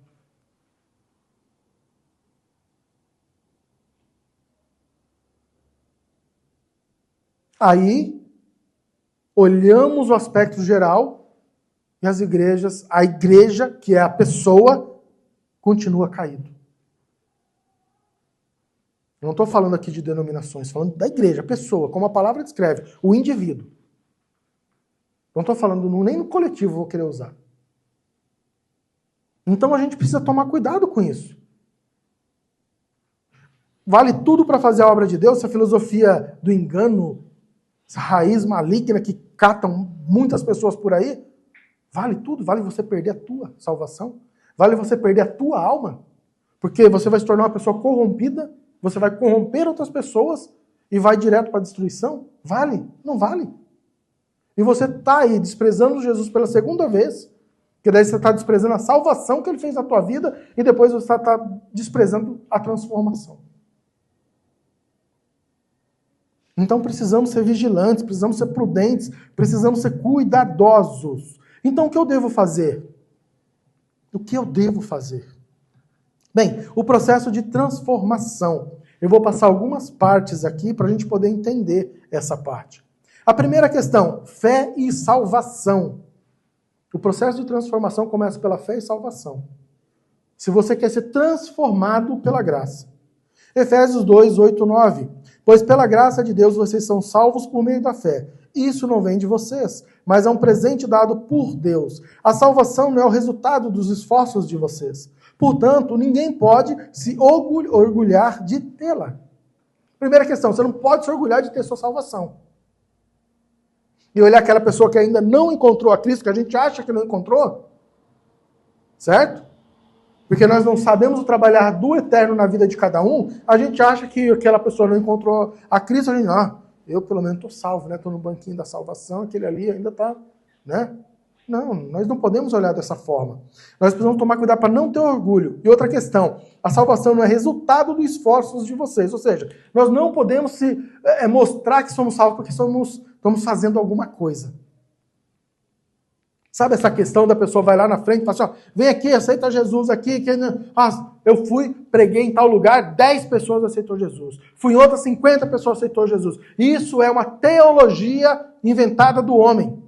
Aí, olhamos o aspecto geral e a igreja, que é a pessoa, continua caído. Eu não estou falando aqui de denominações, falando da igreja, a pessoa, como a palavra descreve, o indivíduo. Não estou falando nem no coletivo vou querer usar. Então a gente precisa tomar cuidado com isso. Vale tudo para fazer a obra de Deus, essa filosofia do engano, essa raiz maligna que catam muitas pessoas por aí, vale tudo, vale você perder a tua salvação, vale você perder a tua alma, porque você vai se tornar uma pessoa corrompida, você vai corromper outras pessoas e vai direto para a destruição? Vale? Não vale. E você está aí desprezando Jesus pela segunda vez, que daí você está desprezando a salvação que ele fez na tua vida e depois você está desprezando a transformação. Então precisamos ser vigilantes, precisamos ser prudentes, precisamos ser cuidadosos. Então o que eu devo fazer? O que eu devo fazer? Bem, o processo de transformação. Eu vou passar algumas partes aqui para a gente poder entender essa parte. A primeira questão, fé e salvação. O processo de transformação começa pela fé e salvação. Se você quer ser transformado pela graça. Efésios 2, 8, 9. Pois pela graça de Deus vocês são salvos por meio da fé. Isso não vem de vocês, mas é um presente dado por Deus. A salvação não é o resultado dos esforços de vocês. Portanto, ninguém pode se orgulhar de tê-la. Primeira questão, você não pode se orgulhar de ter sua salvação. E olhar aquela pessoa que ainda não encontrou a Cristo, que a gente acha que não encontrou, certo? Porque nós não sabemos o trabalhar do eterno na vida de cada um, a gente acha que aquela pessoa não encontrou a Cristo, a gente, eu pelo menos estou salvo, né? Estou no banquinho da salvação, aquele ali ainda está, né? Não, nós não podemos olhar dessa forma. Nós precisamos tomar cuidado para não ter orgulho. E outra questão, a salvação não é resultado dos esforços de vocês. Ou seja, nós não podemos mostrar que somos salvos porque estamos fazendo alguma coisa. Sabe essa questão da pessoa vai lá na frente e fala assim, vem aqui, aceita Jesus aqui. Eu fui, preguei em tal lugar, 10 pessoas aceitou Jesus. Fui em outras 50 pessoas aceitou Jesus. Isso é uma teologia inventada do homem.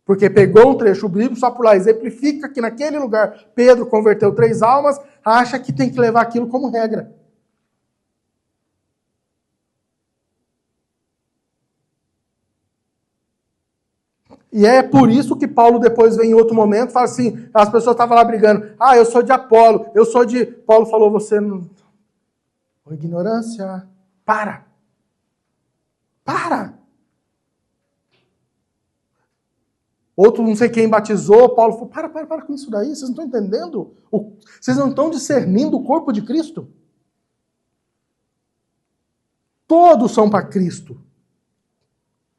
Porque pegou um trecho bíblico só por lá, exemplifica que naquele lugar Pedro converteu 3 almas, acha que tem que levar aquilo como regra. E é por isso que Paulo depois vem em outro momento e fala assim, as pessoas estavam lá brigando, eu sou de Apolo, eu sou de... Paulo falou, você não... Ignorância. Para. Outro não sei quem batizou, Paulo falou, para com isso daí, vocês não estão entendendo? Vocês não estão discernindo o corpo de Cristo? Todos são para Cristo.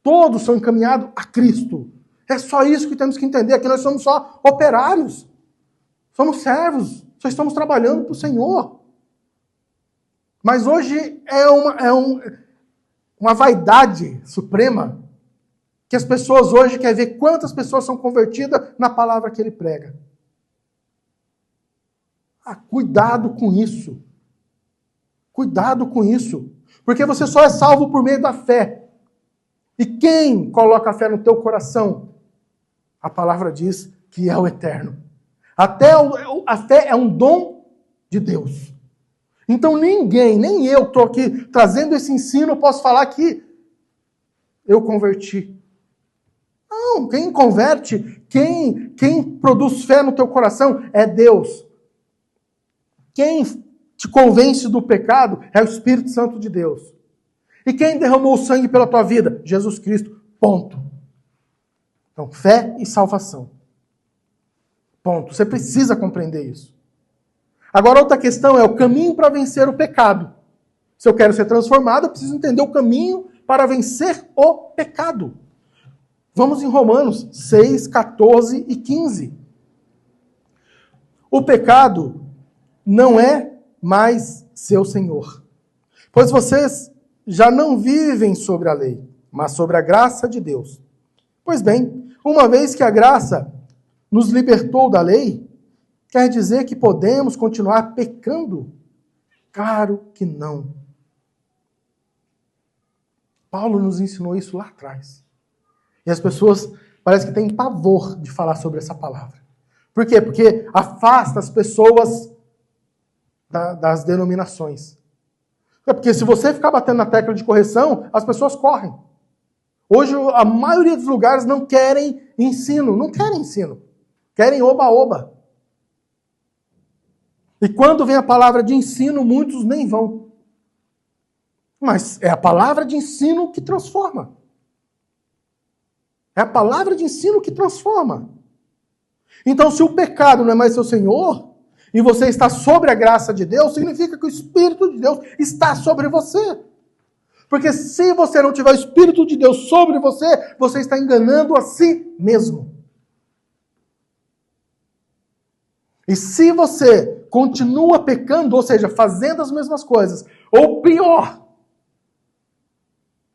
Todos são encaminhados a Cristo. É só isso que temos que entender, que nós somos só operários. Somos servos, só estamos trabalhando para o Senhor. Mas hoje é uma vaidade suprema que as pessoas hoje querem ver quantas pessoas são convertidas na palavra que ele prega. Cuidado com isso. Cuidado com isso. Porque você só é salvo por meio da fé. E quem coloca a fé no teu coração? A palavra diz que é o eterno. A fé é um dom de Deus. Então ninguém, nem eu estou aqui trazendo esse ensino, posso falar que eu converti. Não, quem converte, quem produz fé no teu coração é Deus. Quem te convence do pecado é o Espírito Santo de Deus. E quem derramou o sangue pela tua vida? Jesus Cristo. Ponto. Então, fé e salvação. Ponto. Você precisa compreender isso. Agora, outra questão é o caminho para vencer o pecado. Se eu quero ser transformado, eu preciso entender o caminho para vencer o pecado. Vamos em Romanos 6, 14 e 15. O pecado não é mais seu senhor, pois vocês já não vivem sobre a lei, mas sobre a graça de Deus. Pois bem, uma vez que a graça nos libertou da lei, quer dizer que podemos continuar pecando? Claro que não. Paulo nos ensinou isso lá atrás. E as pessoas parece que têm pavor de falar sobre essa palavra. Por quê? Porque afasta as pessoas das denominações. É porque se você ficar batendo na tecla de correção, as pessoas correm. Hoje, a maioria dos lugares não querem ensino. Não querem ensino. Querem oba-oba. E quando vem a palavra de ensino, muitos nem vão. Mas é a palavra de ensino que transforma. É a palavra de ensino que transforma. Então, se o pecado não é mais seu senhor, e você está sobre a graça de Deus, significa que o Espírito de Deus está sobre você. Porque se você não tiver o Espírito de Deus sobre você, você está enganando a si mesmo. E se você continua pecando, ou seja, fazendo as mesmas coisas, ou pior,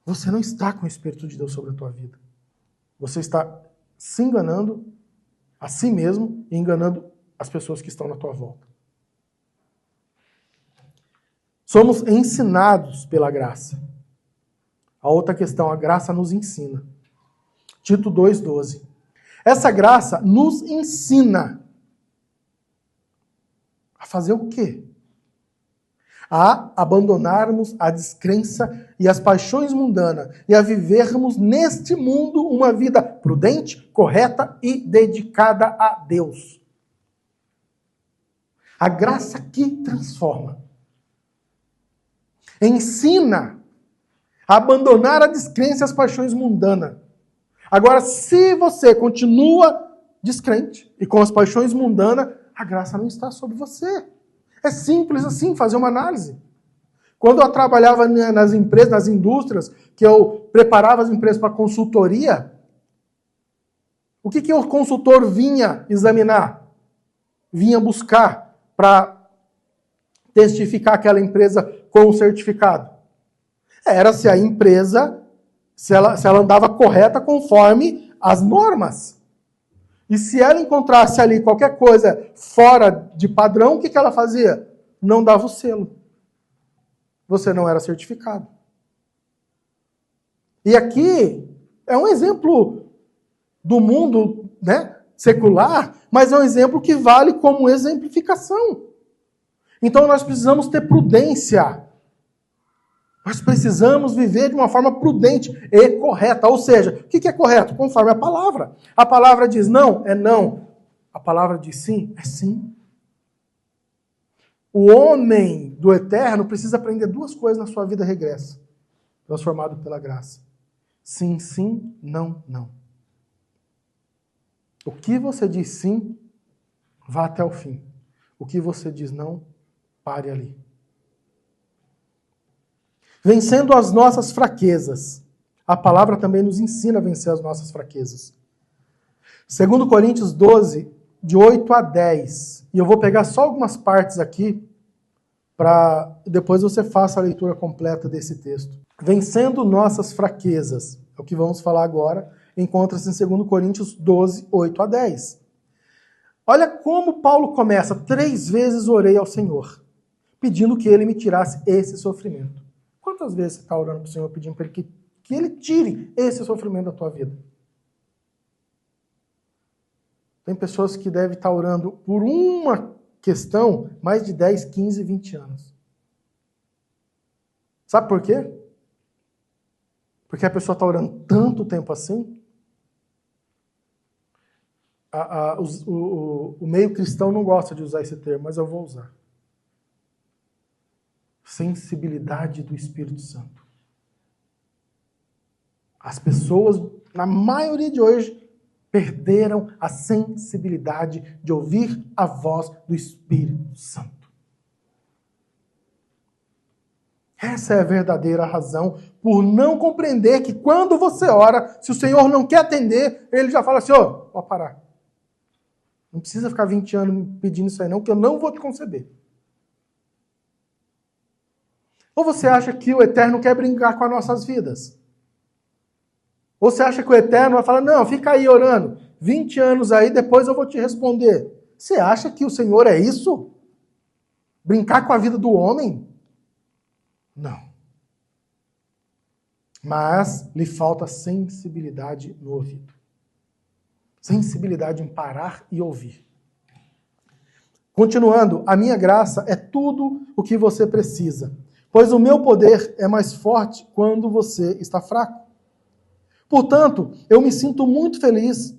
você não está com o Espírito de Deus sobre a tua vida. Você está se enganando a si mesmo e enganando as pessoas que estão na tua volta. Somos ensinados pela graça. A outra questão, a graça nos ensina. Tito 2,12. Essa graça nos ensina a fazer o quê? A abandonarmos a descrença e as paixões mundanas e a vivermos neste mundo uma vida prudente, correta e dedicada a Deus. A graça que transforma. Ensina a abandonar a descrença e as paixões mundanas. Agora, se você continua descrente e com as paixões mundanas, a graça não está sobre você. É simples assim, fazer uma análise. Quando eu trabalhava nas empresas, nas indústrias, que eu preparava as empresas para consultoria, o que o consultor vinha examinar? Vinha buscar para testificar aquela empresa com o certificado? Era se a empresa, se ela andava correta conforme as normas. E se ela encontrasse ali qualquer coisa fora de padrão, o que ela fazia? Não dava o selo. Você não era certificado. E aqui é um exemplo do mundo, né, secular, mas é um exemplo que vale como exemplificação. Então nós precisamos ter prudência Nós precisamos viver de uma forma prudente e correta. Ou seja, o que é correto? Conforme a palavra. A palavra diz não, é não. A palavra diz sim, é sim. O homem do eterno precisa aprender duas coisas na sua vida regressa, transformado pela graça. Sim, sim, não, não. O que você diz sim, vá até o fim. O que você diz não, pare ali. Vencendo as nossas fraquezas. A palavra também nos ensina a vencer as nossas fraquezas. 2 Coríntios 12, de 8 a 10. E eu vou pegar só algumas partes aqui, para depois você faça a leitura completa desse texto. Vencendo nossas fraquezas, é o que vamos falar agora, encontra-se em 2 Coríntios 12, 8 a 10. Olha como Paulo começa: 3 vezes orei ao Senhor, pedindo que Ele me tirasse esse sofrimento. Quantas vezes você está orando para o Senhor, pedindo para Ele que Ele tire esse sofrimento da tua vida? Tem pessoas que devem estar orando por uma questão mais de 10, 15, 20 anos. Sabe por quê? Porque a pessoa está orando tanto tempo assim. O meio cristão não gosta de usar esse termo, mas eu vou usar. Sensibilidade do Espírito Santo. As pessoas, na maioria de hoje, perderam a sensibilidade de ouvir a voz do Espírito Santo. Essa é a verdadeira razão por não compreender que quando você ora, se o Senhor não quer atender, Ele já fala assim: pode parar. Não precisa ficar 20 anos pedindo isso aí não, que eu não vou te conceder. Ou você acha que o Eterno quer brincar com as nossas vidas? Ou você acha que o Eterno vai falar: não, fica aí orando, 20 anos aí, depois eu vou te responder. Você acha que o Senhor é isso? Brincar com a vida do homem? Não. Mas lhe falta sensibilidade no ouvido. Sensibilidade em parar e ouvir. Continuando, a minha graça é tudo o que você precisa, pois o meu poder é mais forte quando você está fraco. Portanto, eu me sinto muito feliz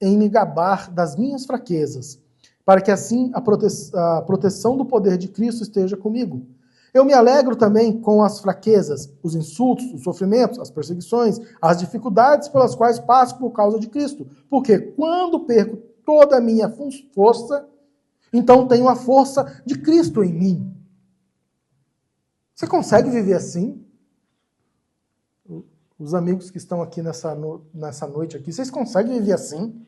em me gabar das minhas fraquezas, para que assim a proteção do poder de Cristo esteja comigo. Eu me alegro também com as fraquezas, os insultos, os sofrimentos, as perseguições, as dificuldades pelas quais passo por causa de Cristo. Porque quando perco toda a minha força, então tenho a força de Cristo em mim. Você consegue viver assim? Os amigos que estão aqui nessa noite aqui, vocês conseguem viver assim?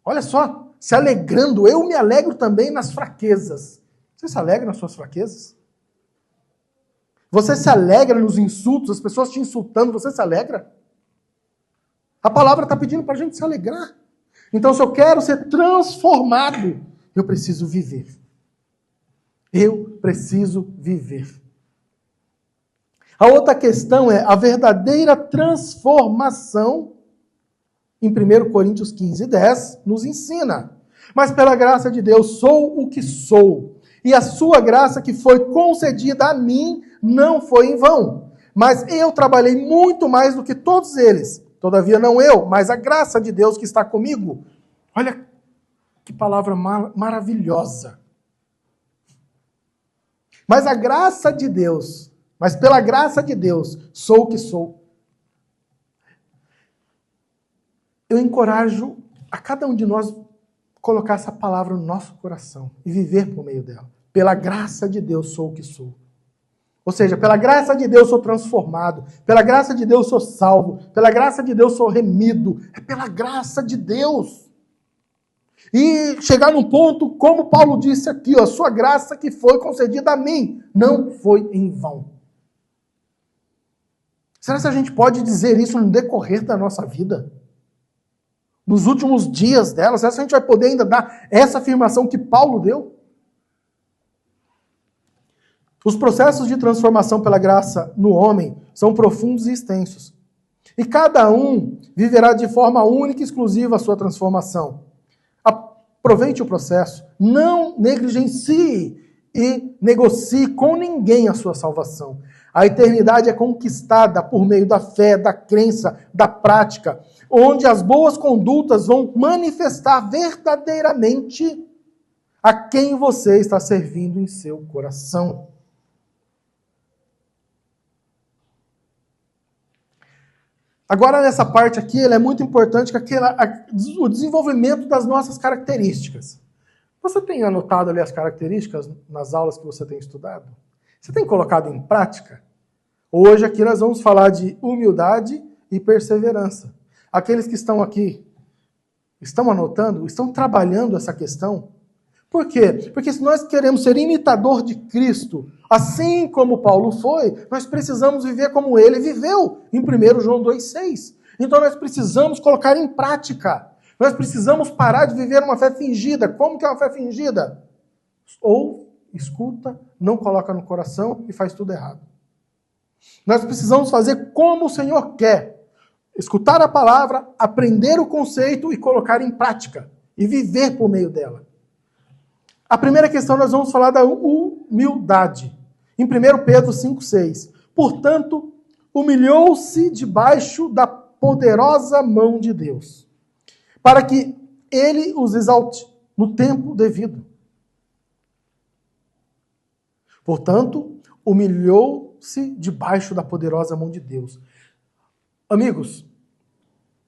Olha só, se alegrando, eu me alegro também nas fraquezas. Você se alegra nas suas fraquezas? Você se alegra nos insultos, as pessoas te insultando, você se alegra? A palavra está pedindo para a gente se alegrar. Então, se eu quero ser transformado, eu preciso viver. Eu preciso viver. A outra questão é a verdadeira transformação. Em 1 Coríntios 15, 10, nos ensina. Mas pela graça de Deus sou o que sou. E a sua graça que foi concedida a mim não foi em vão. Mas eu trabalhei muito mais do que todos eles. Todavia não eu, mas a graça de Deus que está comigo. Olha que palavra maravilhosa. Mas a graça de Deus, mas pela graça de Deus, sou o que sou. Eu encorajo a cada um de nós colocar essa palavra no nosso coração e viver por meio dela. Pela graça de Deus sou o que sou. Ou seja, pela graça de Deus sou transformado, pela graça de Deus sou salvo, pela graça de Deus sou remido. É pela graça de Deus. E chegar num ponto, como Paulo disse aqui, a sua graça que foi concedida a mim, não foi em vão. Será que a gente pode dizer isso no decorrer da nossa vida? Nos últimos dias dela, será que a gente vai poder ainda dar essa afirmação que Paulo deu? Os processos de transformação pela graça no homem são profundos e extensos. E cada um viverá de forma única e exclusiva a sua transformação. Aproveite o processo, não negligencie e negocie com ninguém a sua salvação. A eternidade é conquistada por meio da fé, da crença, da prática, onde as boas condutas vão manifestar verdadeiramente a quem você está servindo em seu coração. Agora, nessa parte aqui, é muito importante que o desenvolvimento das nossas características. Você tem anotado ali as características nas aulas que você tem estudado? Você tem colocado em prática? Hoje aqui nós vamos falar de humildade e perseverança. Aqueles que estão aqui, estão anotando, estão trabalhando essa questão? Por quê? Porque se nós queremos ser imitador de Cristo, assim como Paulo foi, nós precisamos viver como ele viveu, em 1 João 2,6. Então nós precisamos colocar em prática. Nós precisamos parar de viver uma fé fingida. Como que é uma fé fingida? Ou escuta, não coloca no coração e faz tudo errado. Nós precisamos fazer como o Senhor quer. Escutar a palavra, aprender o conceito e colocar em prática. E viver por meio dela. A primeira questão nós vamos falar da humildade. Em 1 Pedro 5,6. Portanto, humilhou-se debaixo da poderosa mão de Deus, para que ele os exalte no tempo devido. Portanto, humilhou-se debaixo da poderosa mão de Deus. Amigos,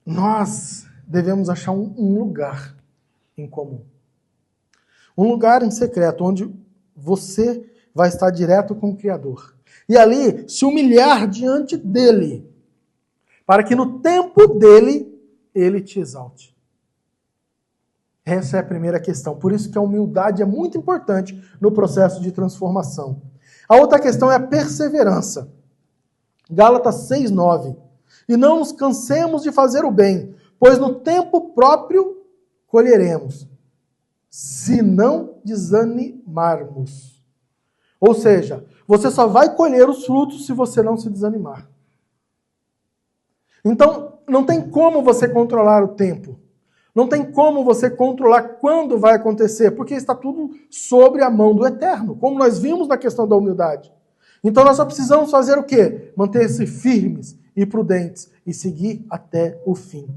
nós devemos achar um lugar em comum. Um lugar em secreto, onde você vai estar direto com o Criador. E ali, se humilhar diante dele, para que no tempo dele, ele te exalte. Essa é a primeira questão. Por isso que a humildade é muito importante no processo de transformação. A outra questão é a perseverança. Gálatas 6,9. E não nos cansemos de fazer o bem, pois no tempo próprio colheremos, se não desanimarmos. Ou seja, você só vai colher os frutos se você não se desanimar. Então, não tem como você controlar o tempo. Não tem como você controlar quando vai acontecer, porque está tudo sobre a mão do Eterno, como nós vimos na questão da humildade. Então, nós só precisamos fazer o quê? Manter-se firmes e prudentes e seguir até o fim.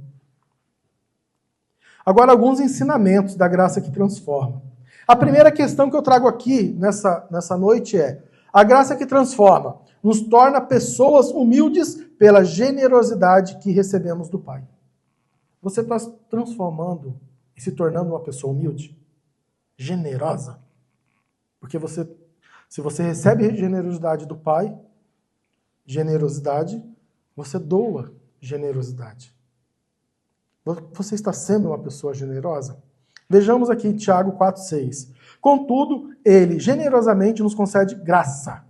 Agora, alguns ensinamentos da graça que transforma. A primeira questão que eu trago aqui nessa noite é: a graça que transforma nos torna pessoas humildes pela generosidade que recebemos do Pai. Você está transformando e se tornando uma pessoa humilde? Generosa? Porque se você recebe generosidade do Pai, você doa generosidade. Você está sendo uma pessoa generosa? Vejamos aqui Tiago 4,6. Contudo, ele generosamente nos concede graça.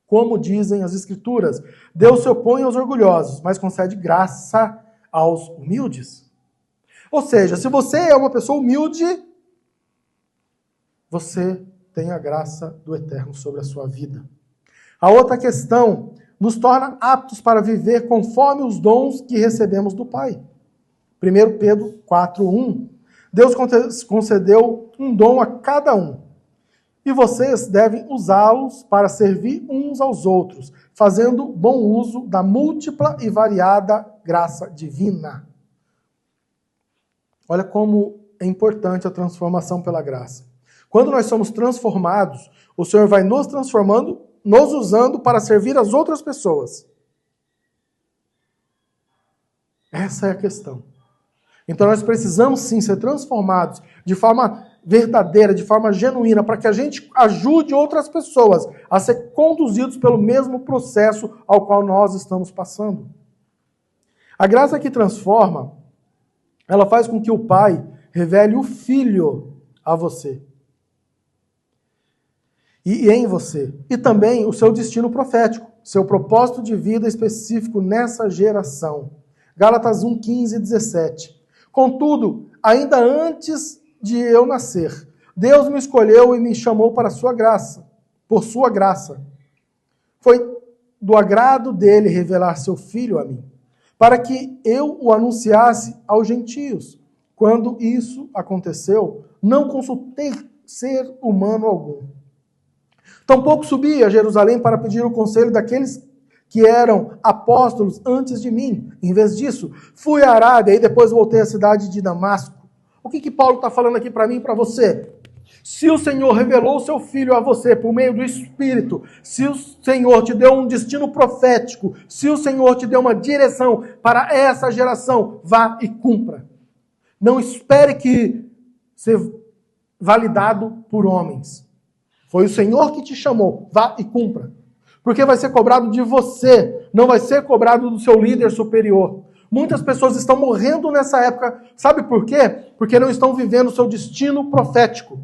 Como dizem as Escrituras, Deus se opõe aos orgulhosos, mas concede graça aos humildes. Ou seja, se você é uma pessoa humilde, você tem a graça do Eterno sobre a sua vida. A outra questão nos torna aptos para viver conforme os dons que recebemos do Pai. 1 Pedro 4,1. Deus concedeu um dom a cada um, e vocês devem usá-los para servir uns aos outros, fazendo bom uso da múltipla e variada graça divina. Olha como é importante a transformação pela graça. Quando nós somos transformados, o Senhor vai nos transformando, nos usando para servir as outras pessoas. Essa é a questão. Então nós precisamos sim ser transformados de forma verdadeira, de forma genuína, para que a gente ajude outras pessoas a ser conduzidos pelo mesmo processo ao qual nós estamos passando. A graça que transforma, ela faz com que o Pai revele o Filho a você. E em você. E também o seu destino profético, seu propósito de vida específico nessa geração. Gálatas 1, 15 e 17. Contudo, ainda antes de eu nascer, Deus me escolheu e me chamou para sua graça, por sua graça. Foi do agrado dele revelar seu Filho a mim, para que eu o anunciasse aos gentios. Quando isso aconteceu, não consultei ser humano algum. Tampouco subi a Jerusalém para pedir o conselho daqueles que eram apóstolos antes de mim. Em vez disso, fui à Arábia e depois voltei à cidade de Damasco. O que Paulo está falando aqui para mim e para você? Se o Senhor revelou o seu Filho a você por meio do Espírito, se o Senhor te deu um destino profético, se o Senhor te deu uma direção para essa geração, vá e cumpra. Não espere que ser validado por homens. Foi o Senhor que te chamou, vá e cumpra. Porque vai ser cobrado de você, não vai ser cobrado do seu líder superior. Muitas pessoas estão morrendo nessa época, sabe por quê? Porque não estão vivendo o seu destino profético.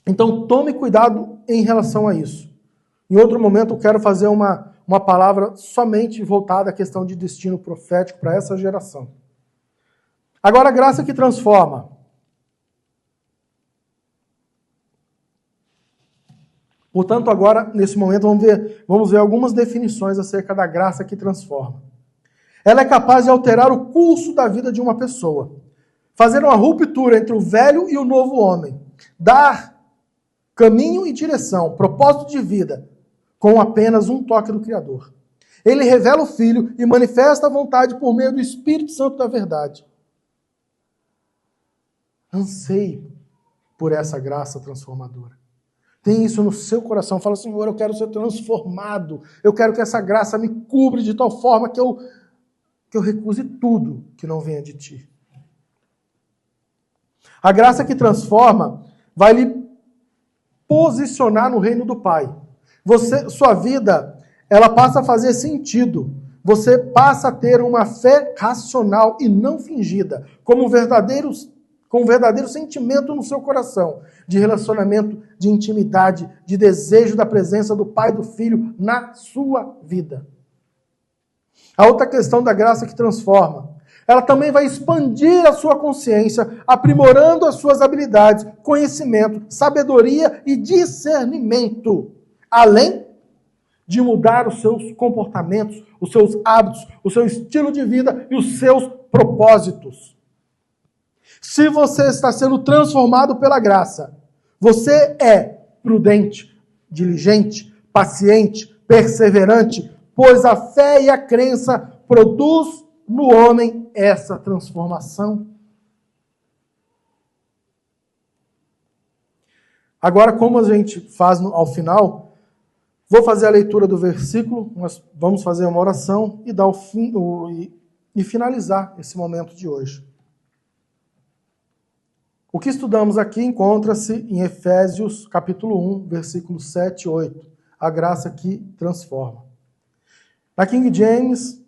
Então tome cuidado em relação a isso. Em outro momento eu quero fazer uma palavra somente voltada à questão de destino profético para essa geração. Agora a graça que transforma. Portanto, agora, nesse momento, vamos ver algumas definições acerca da graça que transforma. Ela é capaz de alterar o curso da vida de uma pessoa, fazer uma ruptura entre o velho e o novo homem, dar caminho e direção, propósito de vida, com apenas um toque do Criador. Ele revela o Filho e manifesta a vontade por meio do Espírito Santo da verdade. Anseie por essa graça transformadora. Tem isso no seu coração. Fala, Senhor, eu quero ser transformado. Eu quero que essa graça me cubra de tal forma que eu recuse tudo que não venha de ti. A graça que transforma vai lhe posicionar no reino do Pai. Sua vida, ela passa a fazer sentido. Você passa a ter uma fé racional e não fingida, com um verdadeiro sentimento no seu coração, de relacionamento, de intimidade, de desejo da presença do Pai e do Filho na sua vida. A outra questão da graça que transforma, ela também vai expandir a sua consciência, aprimorando as suas habilidades, conhecimento, sabedoria e discernimento, além de mudar os seus comportamentos, os seus hábitos, o seu estilo de vida e os seus propósitos. Se você está sendo transformado pela graça, você é prudente, diligente, paciente, perseverante, pois a fé e a crença produz no homem essa transformação. Agora, como a gente faz ao final, vou fazer a leitura do versículo, nós vamos fazer uma oração e dar o fim e finalizar esse momento de hoje. O que estudamos aqui encontra-se em Efésios capítulo 1, versículos 7 e 8. A graça que transforma. Na King James,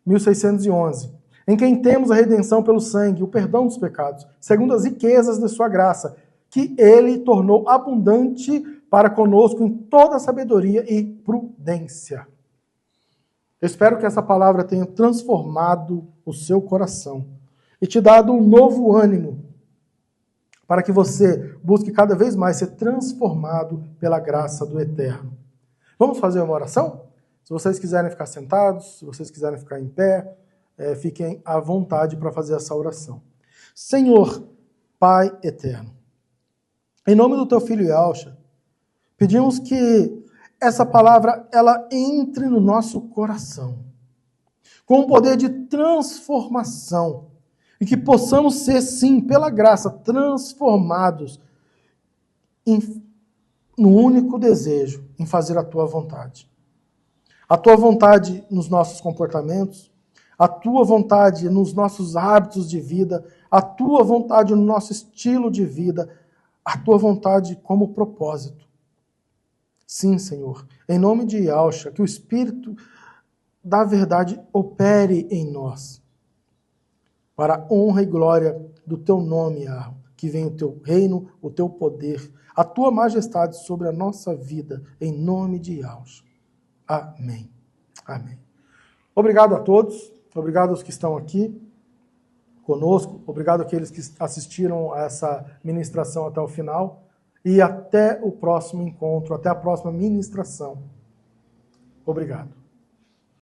1611. Em quem temos a redenção pelo sangue, o perdão dos pecados, segundo as riquezas de sua graça, que ele tornou abundante para conosco em toda sabedoria e prudência. Eu espero que essa palavra tenha transformado o seu coração e te dado um novo ânimo, para que você busque cada vez mais ser transformado pela graça do Eterno. Vamos fazer uma oração? Se vocês quiserem ficar sentados, se vocês quiserem ficar em pé, fiquem à vontade para fazer essa oração. Senhor, Pai Eterno, em nome do Teu Filho Yahshua, pedimos que essa palavra ela entre no nosso coração, com o poder de transformação, e que possamos ser, sim, pela graça, transformados no único desejo, em fazer a Tua vontade. A Tua vontade nos nossos comportamentos, a Tua vontade nos nossos hábitos de vida, a Tua vontade no nosso estilo de vida, a Tua vontade como propósito. Sim, Senhor, em nome de Yahshua, que o Espírito da verdade opere em nós, para a honra e glória do Teu nome, Yahweh, que venha o Teu reino, o Teu poder, a Tua majestade sobre a nossa vida, em nome de Yahshua. Amém. Amém. Obrigado a todos, obrigado aos que estão aqui conosco, obrigado àqueles que assistiram a essa ministração até o final, e até o próximo encontro, até a próxima ministração. Obrigado.